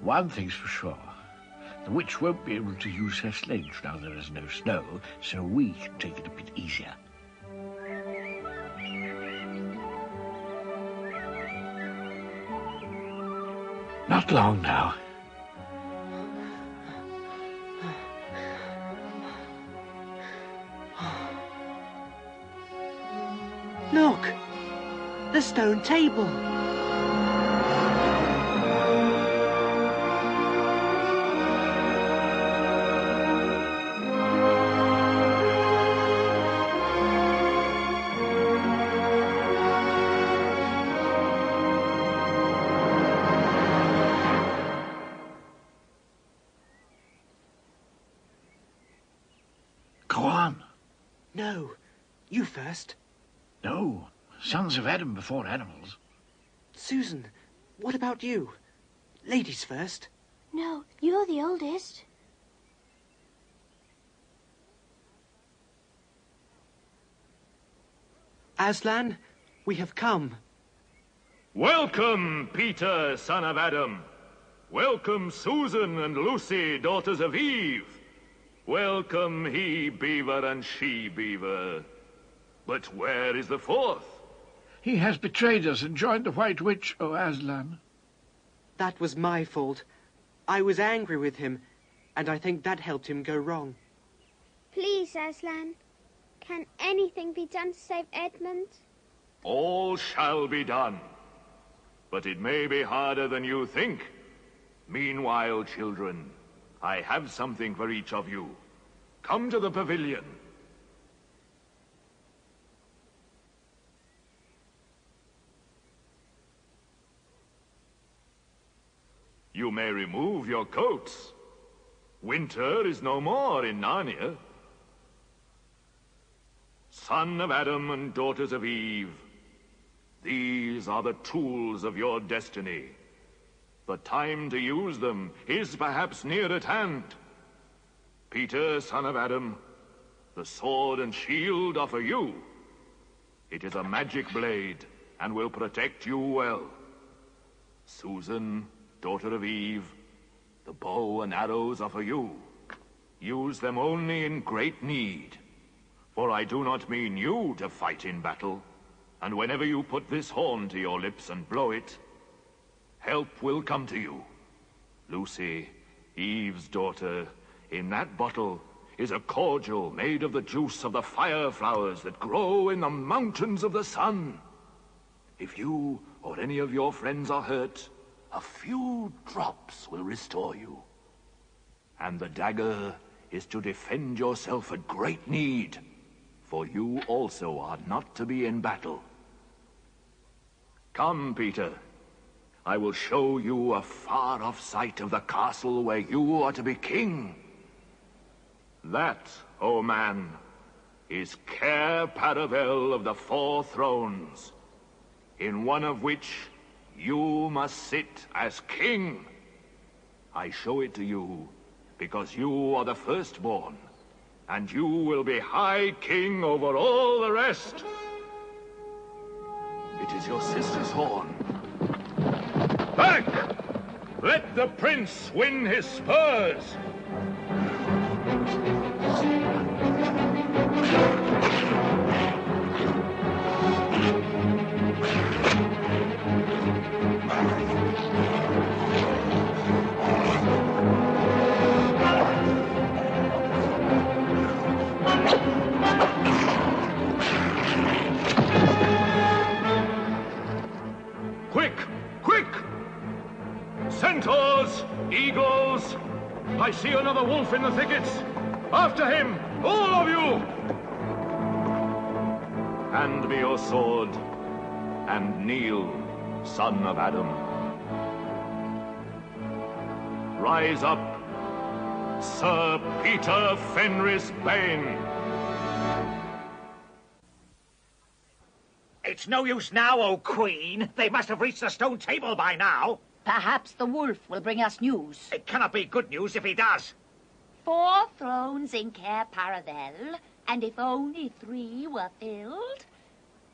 One thing's for sure. The witch won't be able to use her sledge now there is no snow, so we can take it a bit easier. Not long now. Look! The stone table! Go on. No, you first. No, sons of Adam before animals. Susan, what about you? Ladies first. No, you're the oldest. Aslan, we have come. Welcome, Peter, son of Adam. Welcome, Susan and Lucy, daughters of Eve. Welcome, he-beaver and she-beaver. But where is the fourth? He has betrayed us and joined the White Witch, O Aslan. That was my fault. I was angry with him, and I think that helped him go wrong. Please, Aslan, can anything be done to save Edmund? All shall be done. But it may be harder than you think. Meanwhile, children, I have something for each of you. Come to the pavilion. You may remove your coats. Winter is no more in Narnia. Son of Adam and daughters of Eve, these are the tools of your destiny. The time to use them is perhaps near at hand. Peter, son of Adam, the sword and shield are for you. It is a magic blade and will protect you well. Susan, daughter of Eve, the bow and arrows are for you. Use them only in great need. For I do not mean you to fight in battle, and whenever you put this horn to your lips and blow it, help will come to you. Lucy, Eve's daughter, in that bottle is a cordial made of the juice of the fire flowers that grow in the mountains of the sun. If you or any of your friends are hurt, a few drops will restore you. And the dagger is to defend yourself at great need, for you also are not to be in battle. Come, Peter. I will show you a far-off sight of the castle where you are to be king. That, O man, is Cair Paravel of the Four Thrones, in one of which you must sit as king. I show it to you because you are the firstborn, and you will be High King over all the rest. It is your sister's horn. Back! Let the prince win his spurs! Quick! Quick! Centaurs! Eagles! I see another wolf in the thickets! After him! All of you! Hand me your sword, and kneel, son of Adam. Rise up, Sir Peter Fenris Bane. It's no use now, O Queen. They must have reached the stone table by now. Perhaps the wolf will bring us news. It cannot be good news if he does. 4 thrones in Cair Paravel, and if only 3 were filled,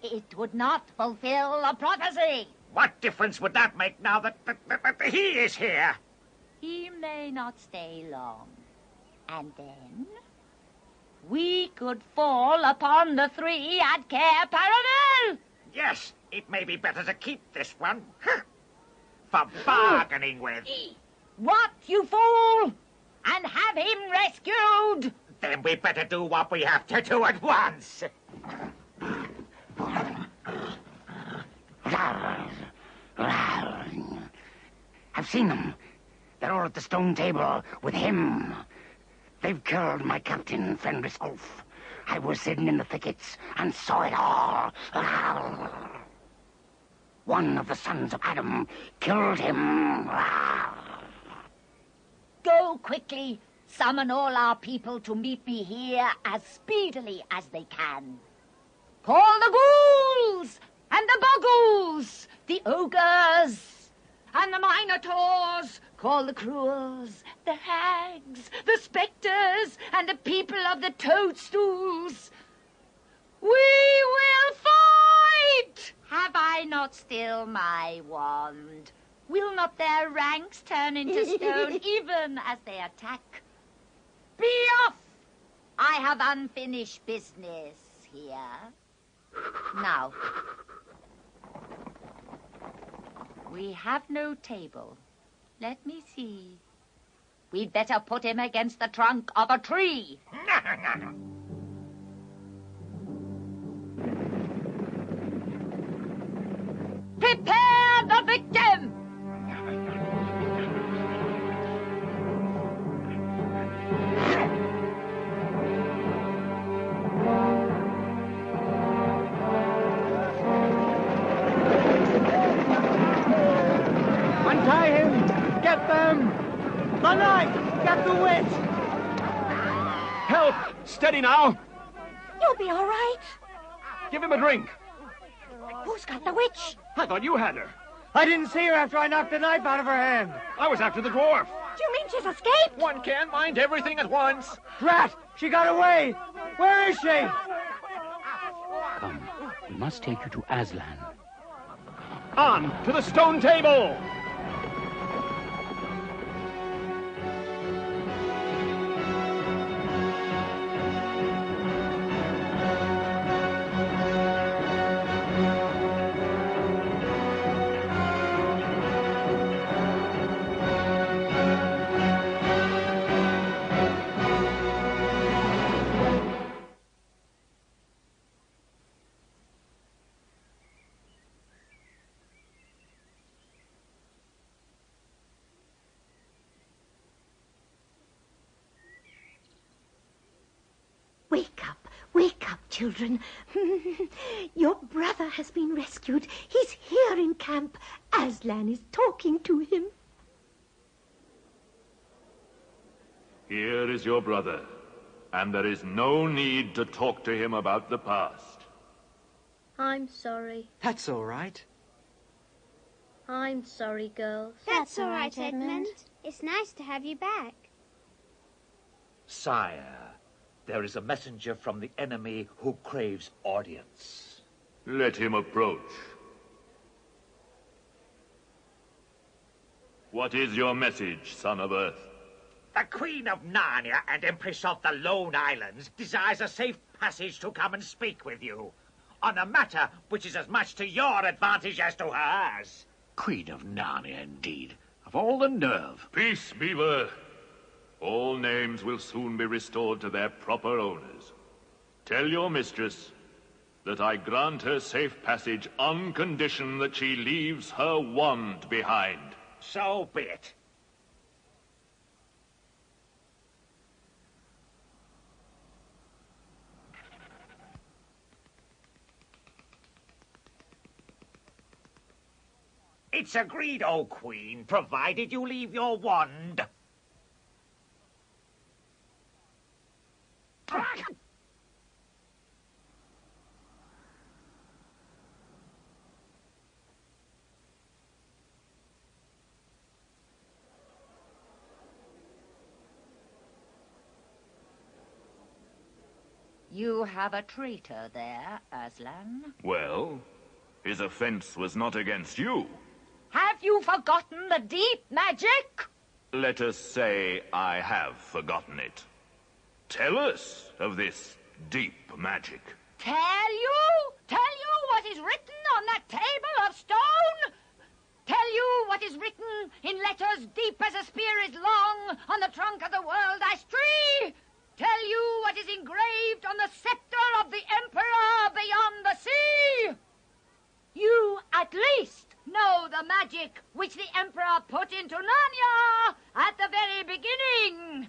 it would not fulfill a prophecy. What difference would that make now that he is here? He may not stay long. And then we could fall upon the 3 at Cair Paravel. Yes, it may be better to keep this one. For bargaining with. What, you fool? And have him rescued? Then we better do what we have to do at once. I've seen them. They're all at the stone table with him. They've killed my captain, Fenris Ulf. I was sitting in the thickets and saw it all. One of the sons of Adam killed him. Go quickly. Summon all our people to meet me here as speedily as they can. Call the ghouls and the boggles, the ogres and the minotaurs. Call the cruels, the hags, the spectres, and the people of the toadstools. We will fight! Have I not still my wand? Will not their ranks turn into stone even as they attack? Be off! I have unfinished business here. Now, we have no table. Let me see. We'd better put him against the trunk of a tree. Prepare the victim! Untie him! Get them! The knife! Get the witch! Help! Steady now! You'll be all right. Give him a drink. Who's got the witch? I thought you had her. I didn't see her after I knocked the knife out of her hand. I was after the dwarf. Do you mean she's escaped? One can't mind everything at once. Drat! She got away! Where is she? Come, we must take you to Aslan. On to the stone table! Wake up, children. Your brother has been rescued. He's here in camp. Aslan is talking to him. Here is your brother, and there is no need to talk to him about the past. I'm sorry. That's all right. I'm sorry, girls. That's all right, Edmund. It's nice to have you back. Sire, there is a messenger from the enemy who craves audience. Let him approach. What is your message, son of Earth? The Queen of Narnia and Empress of the Lone Islands desires a safe passage to come and speak with you on a matter which is as much to your advantage as to hers. Queen of Narnia, indeed. Of all the nerve. Peace, Beaver. All names will soon be restored to their proper owners. Tell your mistress that I grant her safe passage on condition that she leaves her wand behind. So be it. It's agreed, O Queen, provided you leave your wand. You have a traitor there, Aslan. Well, his offense was not against you. Have you forgotten the deep magic? Let us say I have forgotten it. Tell us of this deep magic. Tell you? Tell you what is written on that table of stone? Tell you what is written in letters deep as a spear is long on the trunk of the world ash tree? Tell you what is engraved on the scepter of the Emperor beyond the sea? You, at least, know the magic which the Emperor put into Narnia at the very beginning.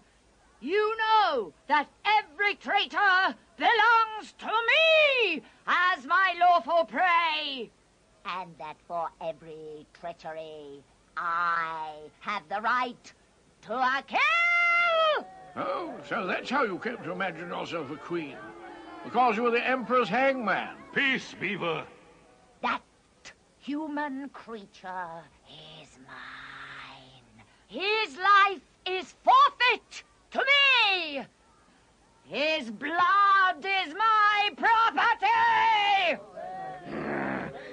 You know that every traitor belongs to me as my lawful prey. And that for every treachery, I have the right to a kill! Oh, so that's how you came to imagine yourself a queen. Because you were the Emperor's hangman. Peace, Beaver. That human creature is mine. His life is forfeit to me. His blood is my property.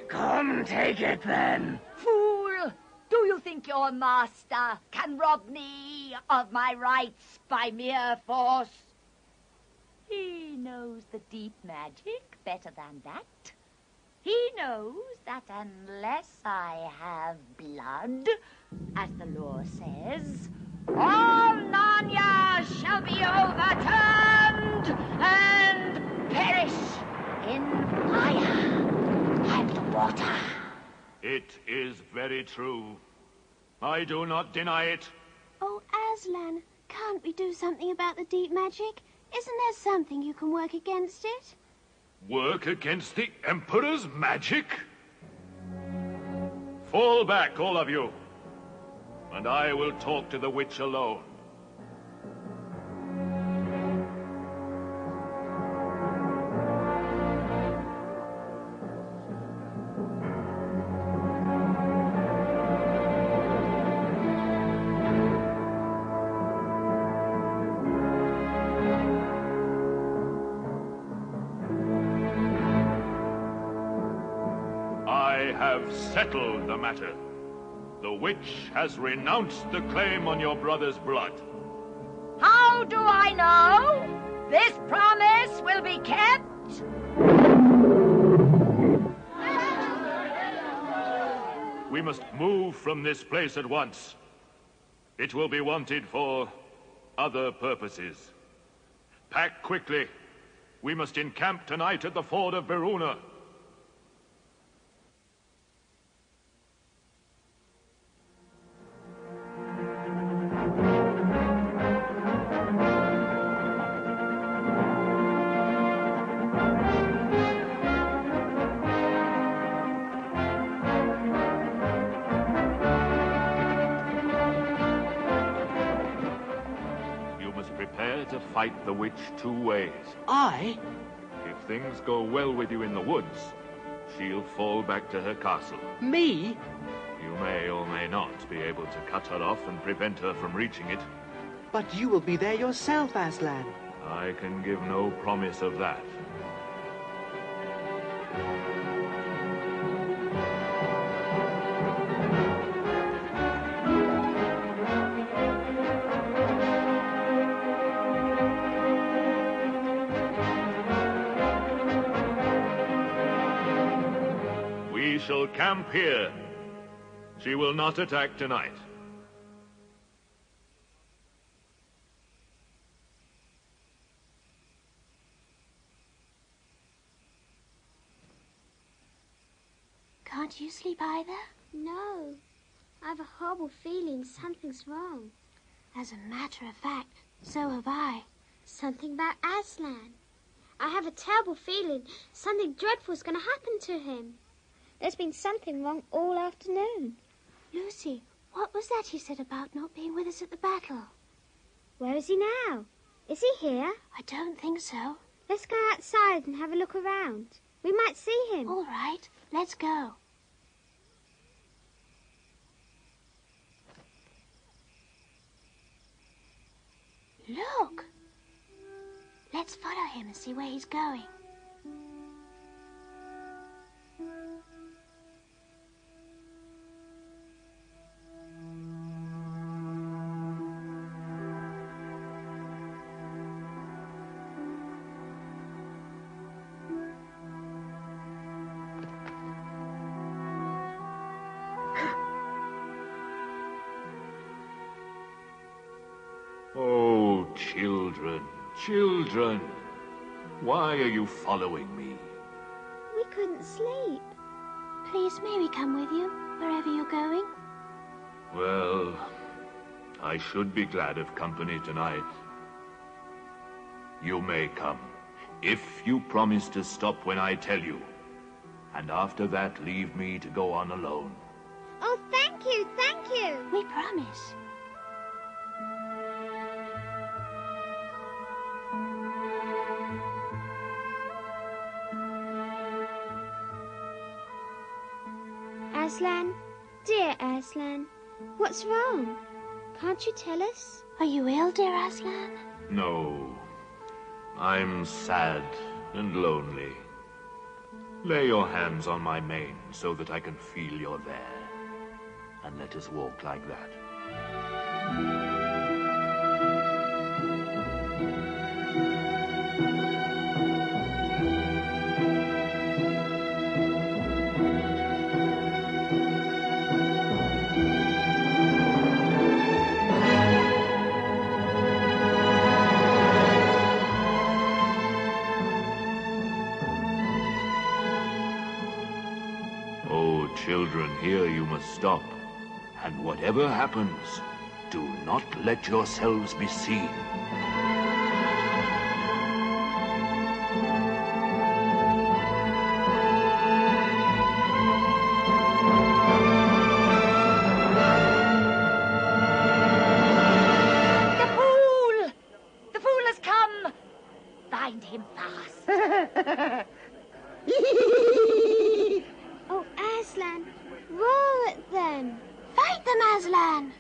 Come, take it then. Fool! Do you think your master can can rob me of my rights by mere force. He knows the deep magic better than that. He knows that unless I have blood, as the law says, all Narnia shall be overturned and perish in fire and water. It is very true. I do not deny it. Oh, Aslan, can't we do something about the deep magic? Isn't there something you can work against it? Work against the Emperor's magic? Fall back, all of you, and I will talk to the witch alone. Settled the matter. The witch has renounced the claim on your brother's blood. How do I know this promise will be kept? We must move from this place at once. It will be wanted for other purposes. Pack quickly. We must encamp tonight at the ford of Verona. Fight the witch two ways. I? If things go well with you in the woods, she'll fall back to her castle. Me? You may or may not be able to cut her off and prevent her from reaching it. But you will be there yourself, Aslan. I can give no promise of that. Shall camp here. She will not attack tonight. Can't you sleep either? No. I have a horrible feeling something's wrong. As a matter of fact, so have I. Something about Aslan. I have a terrible feeling something dreadful's going to happen to him. There's been something wrong all afternoon. Lucy, what was that he said about not being with us at the battle? Where is he now? Is he here? I don't think so. Let's go outside and have a look around. We might see him. All right, let's go. Look! Let's follow him and see where he's going. Oh, children, children, why are you following me? We couldn't sleep. Please, may we come with you, wherever you're going? Well, I should be glad of company tonight. You may come, if you promise to stop when I tell you. And after that, leave me to go on alone. Oh, thank you, thank you. We promise. Aslan, dear Aslan, what's wrong? Can't you tell us? Are you ill, dear Aslan? No, I'm sad and lonely. Lay your hands on my mane so that I can feel you're there. And let us walk like that. Children, here you must stop. And whatever happens, do not let yourselves be seen. The fool has come! Bind him fast. Oh, Aslan, roar at them. Fight them, Aslan.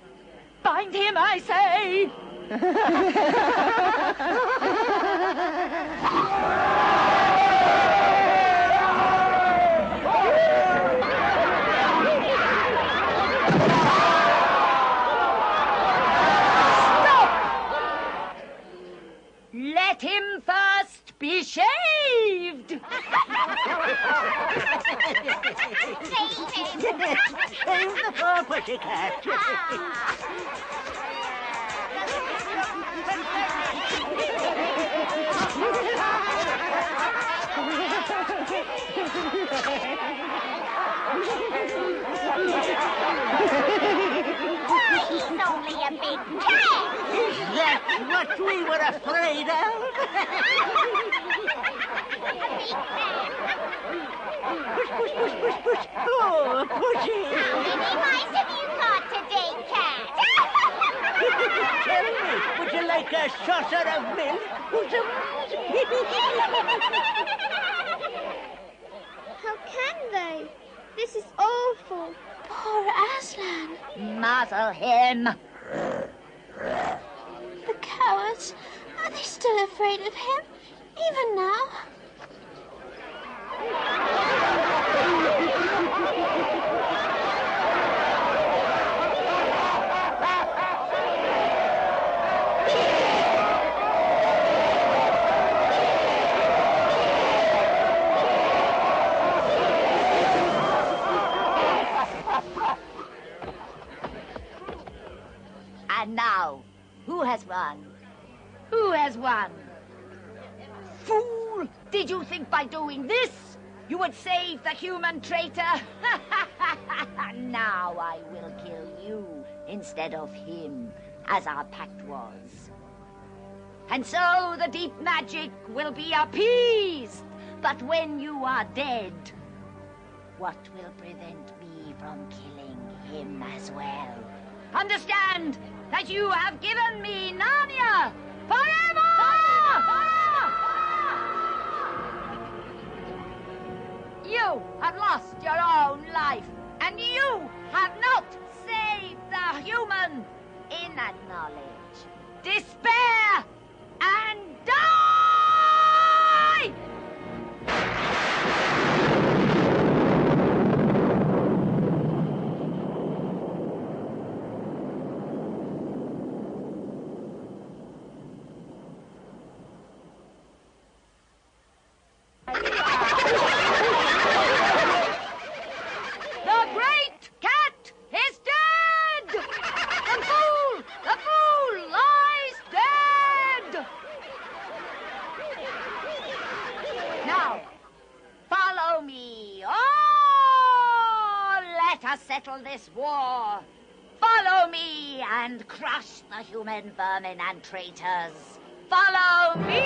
Bind him, I say! Stop! Let him first be shaved! Save the poor pussycat. He's only a big cat. Is that what we were afraid of? Push, push, push, push, push. Oh, pushy. How many mice have you got today, cat? Tell me, would you like a saucer of milk? How can they? This is awful. Poor Aslan. Muzzle him. The cowards. Are they still afraid of him? Even now? And now, who has won? Who has won? Fool! Did you think by doing this you would save the human traitor? Now I will kill you instead of him, as our pact was. And so the deep magic will be appeased. But when you are dead, what will prevent me from killing him as well? Understand that you have given me Narnia forever! You have lost your own life, and you have not saved the human. Inacknowledge, despair, and die! The great cat is dead! The fool lies dead! Now, follow me. Oh, let us settle this war. Follow me and crush the human vermin and traitors. Follow me!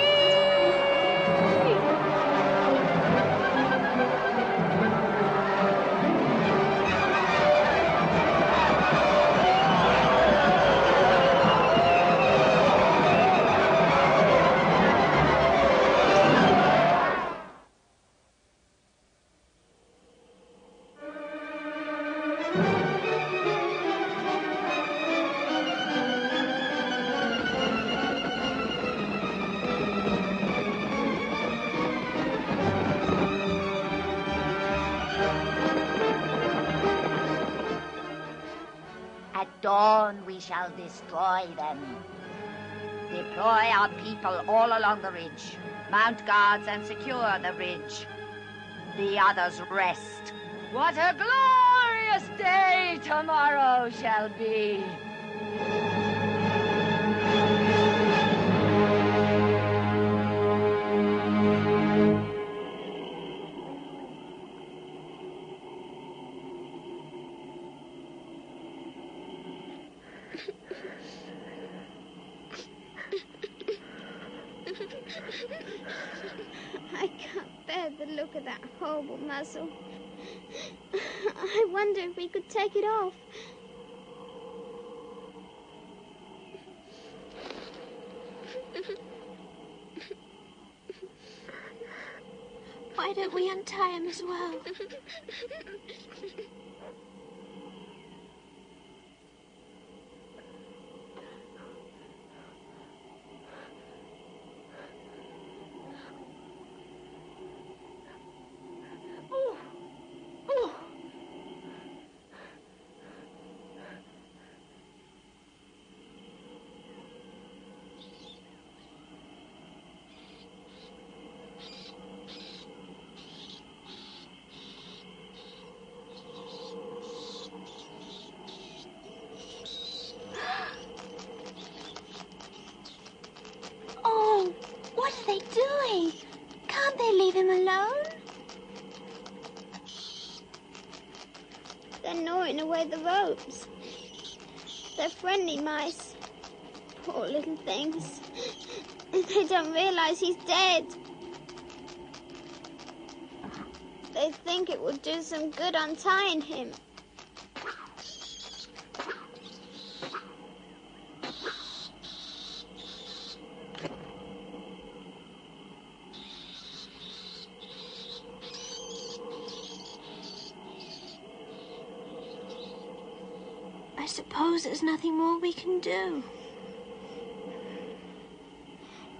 At dawn we shall destroy them. Deploy our people all along the ridge. Mount guards and secure the ridge. The others rest. What a glorious day tomorrow shall be. bear the look of that horrible muzzle. I wonder if we could take it off. Why don't we untie him as well? What are they doing? Can't they leave him alone? They're gnawing away the ropes. They're friendly mice. Poor little things. They don't realize he's dead. They think it would do some good untying him. I suppose there's nothing more we can do.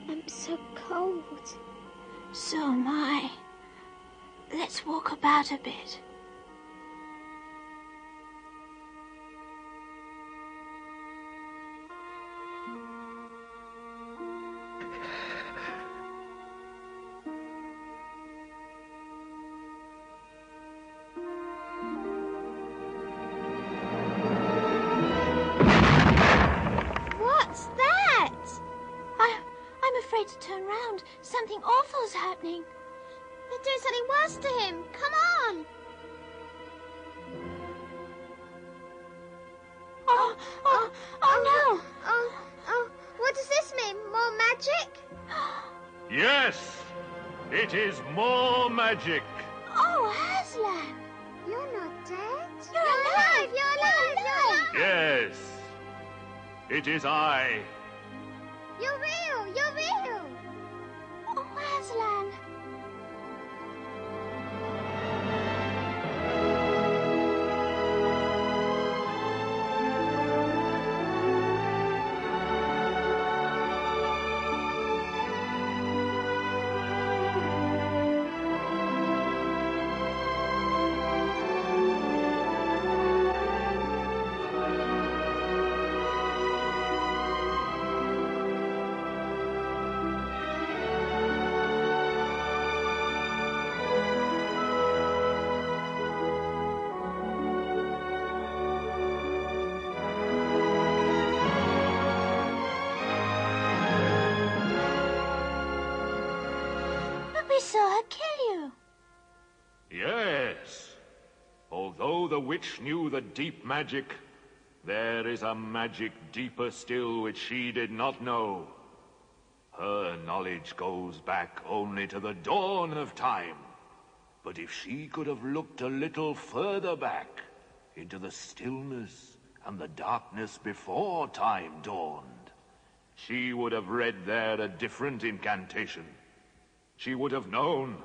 I'm so cold. So am I. Let's walk about a bit. What's that? I'm afraid to turn round. Something awful's happening. They're doing something worse to him. Come on. Oh no. Oh, what does this mean? More magic? Yes, it is more magic. Oh, Aslan. You're not dead. You're alive. You're alive. Yes, it is I. You're real. You're real. Oh, Aslan. We saw her kill you. Yes. Although the witch knew the deep magic, there is a magic deeper still which she did not know. Her knowledge goes back only to the dawn of time. But if she could have looked a little further back into the stillness and the darkness before time dawned, she would have read there a different incantation. She would have known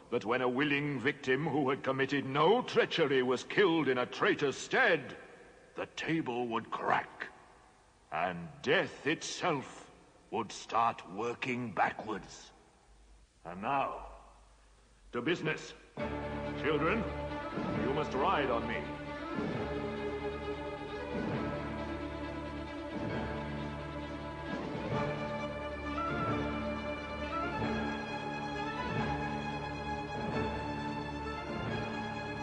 that when a willing victim who had committed no treachery was killed in a traitor's stead, the table would crack, and death itself would start working backwards. And now, to business. Children, you must ride on me.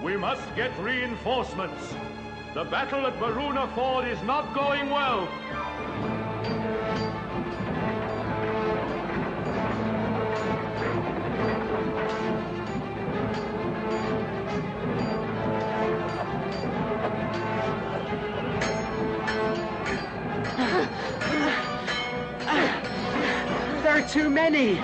We must get reinforcements. The battle at Varuna Ford is not going well. There are too many.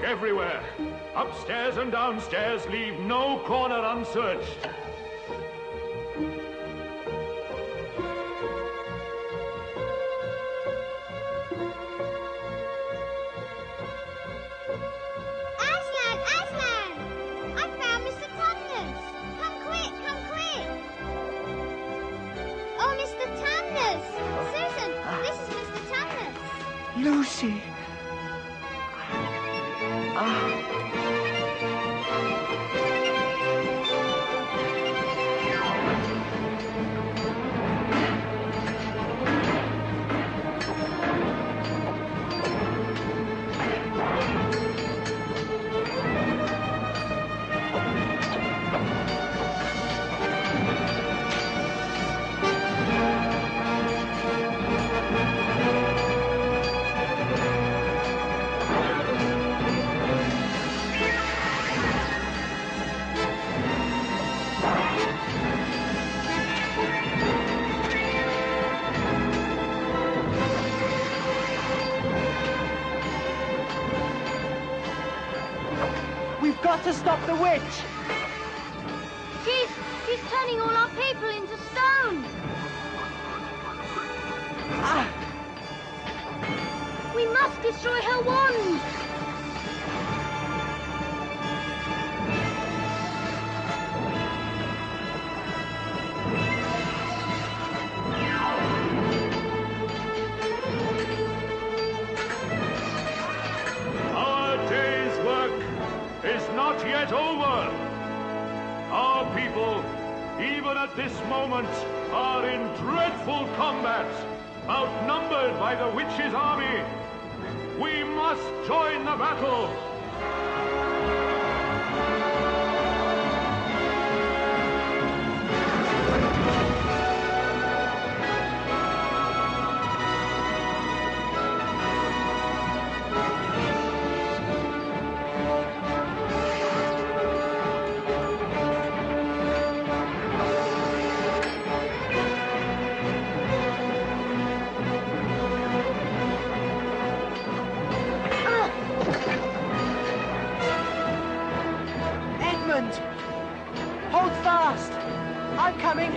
everywhere. Upstairs and downstairs, leave no corner unsearched. Aslan! Aslan! I found Mr. Tumnus! Come quick! Come quick! Oh, Mr. Tumnus! Susan, this is Mr. Tumnus. Lucy! We've got to stop the witch! She's turning all our people into stone. We must destroy her wand. Our day's work is not yet over. Our people, even at this moment, are in dreadful combat, outnumbered by the witch's army. We must join the battle. Hold fast! I'm coming!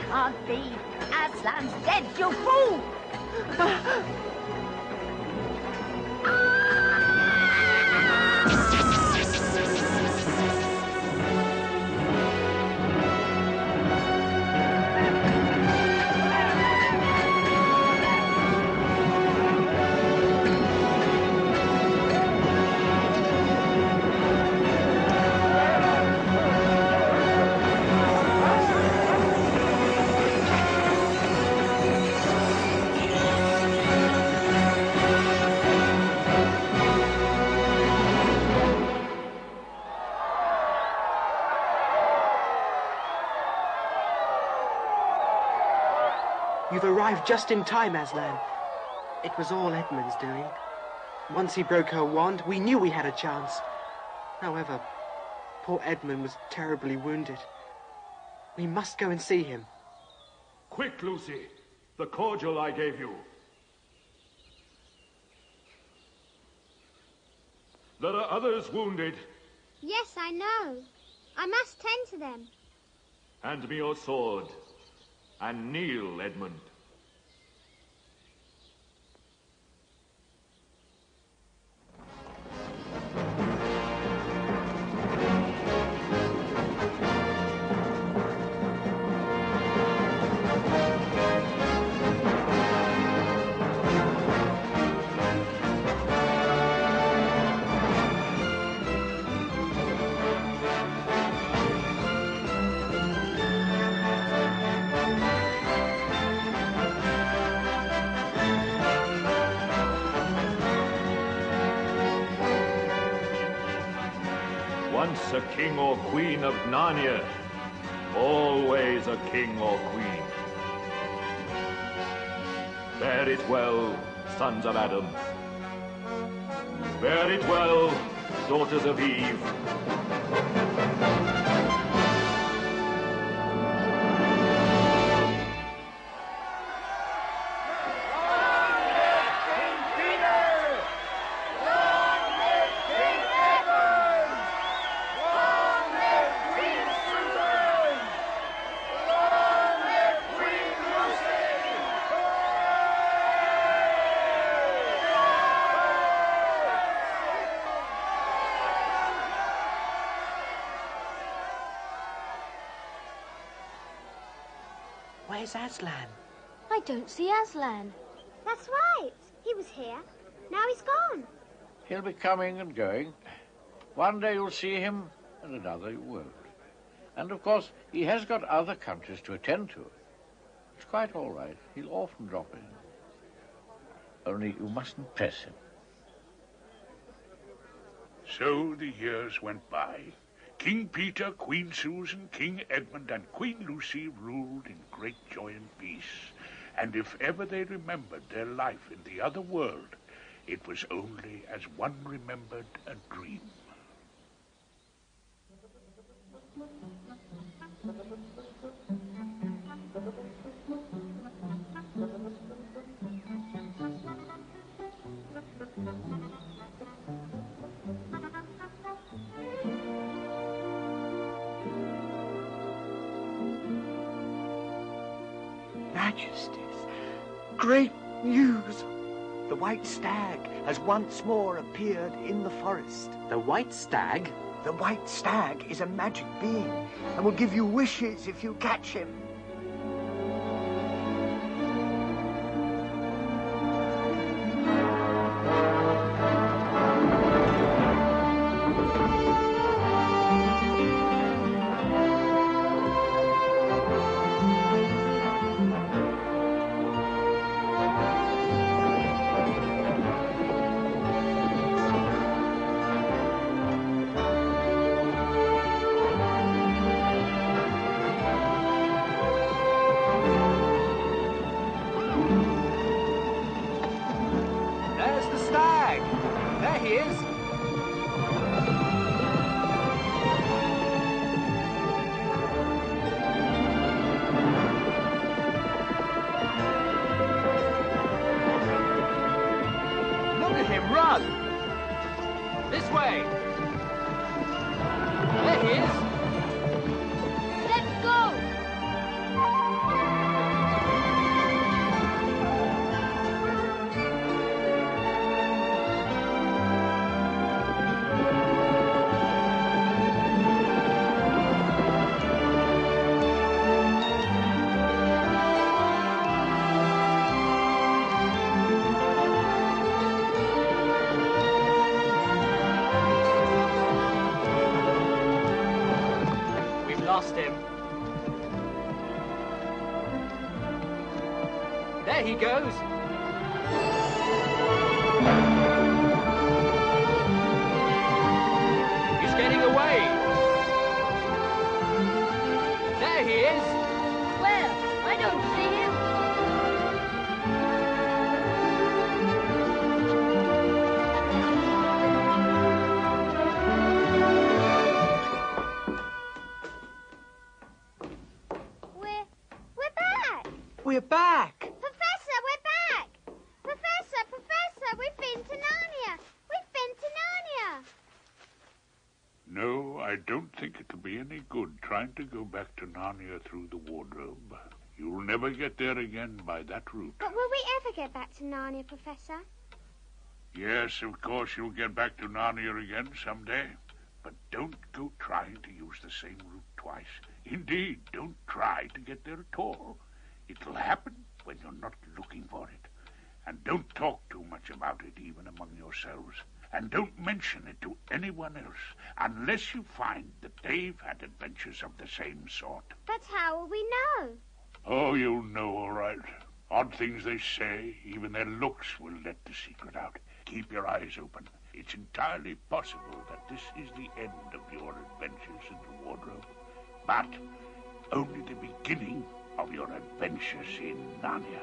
Can't be. Aslan's dead, you fool! You've arrived just in time, Aslan. It was all Edmund's doing. Once he broke her wand, we knew we had a chance. However, poor Edmund was terribly wounded. We must go and see him. Quick, Lucy. The cordial I gave you. There are others wounded. Yes, I know. I must tend to them. Hand me your sword. And kneel, Edmund. a king or queen of Narnia. Always a king or queen. Bear it well, sons of Adam. Bear it well, daughters of Eve. Where's Aslan? I don't see Aslan. That's right. He was here. Now he's gone. He'll be coming and going. One day you'll see him, and another you won't. And, of course, he has got other countries to attend to. It's quite all right. He'll often drop in. Only you mustn't press him. So the years went by. King Peter, Queen Susan, King Edmund, and Queen Lucy ruled in great joy and peace. And if ever they remembered their life in the other world, it was only as one remembered a dream. Majesties, great news! The white stag has once more appeared in the forest. The white stag? The white stag is a magic being and will give you wishes if you catch him. There he goes. He's getting away. There he is. Where? I don't see him. We're back. We're back. Professor, we're back. Professor, we've been to Narnia. We've been to Narnia. No, I don't think it'll be any good trying to go back to Narnia through the wardrobe. You'll never get there again by that route. But will we ever get back to Narnia, Professor? Yes, of course you'll get back to Narnia again someday. But don't go trying to use the same route twice. Indeed, don't try to get there at all. It'll happen when you're not looking for it. And don't talk too much about it, even among yourselves. And don't mention it to anyone else, unless you find that they've had adventures of the same sort. But how will we know? Oh, you'll know all right. Odd things they say, even their looks will let the secret out. Keep your eyes open. It's entirely possible that this is the end of your adventures in the wardrobe, but only the beginning of your adventures in Narnia.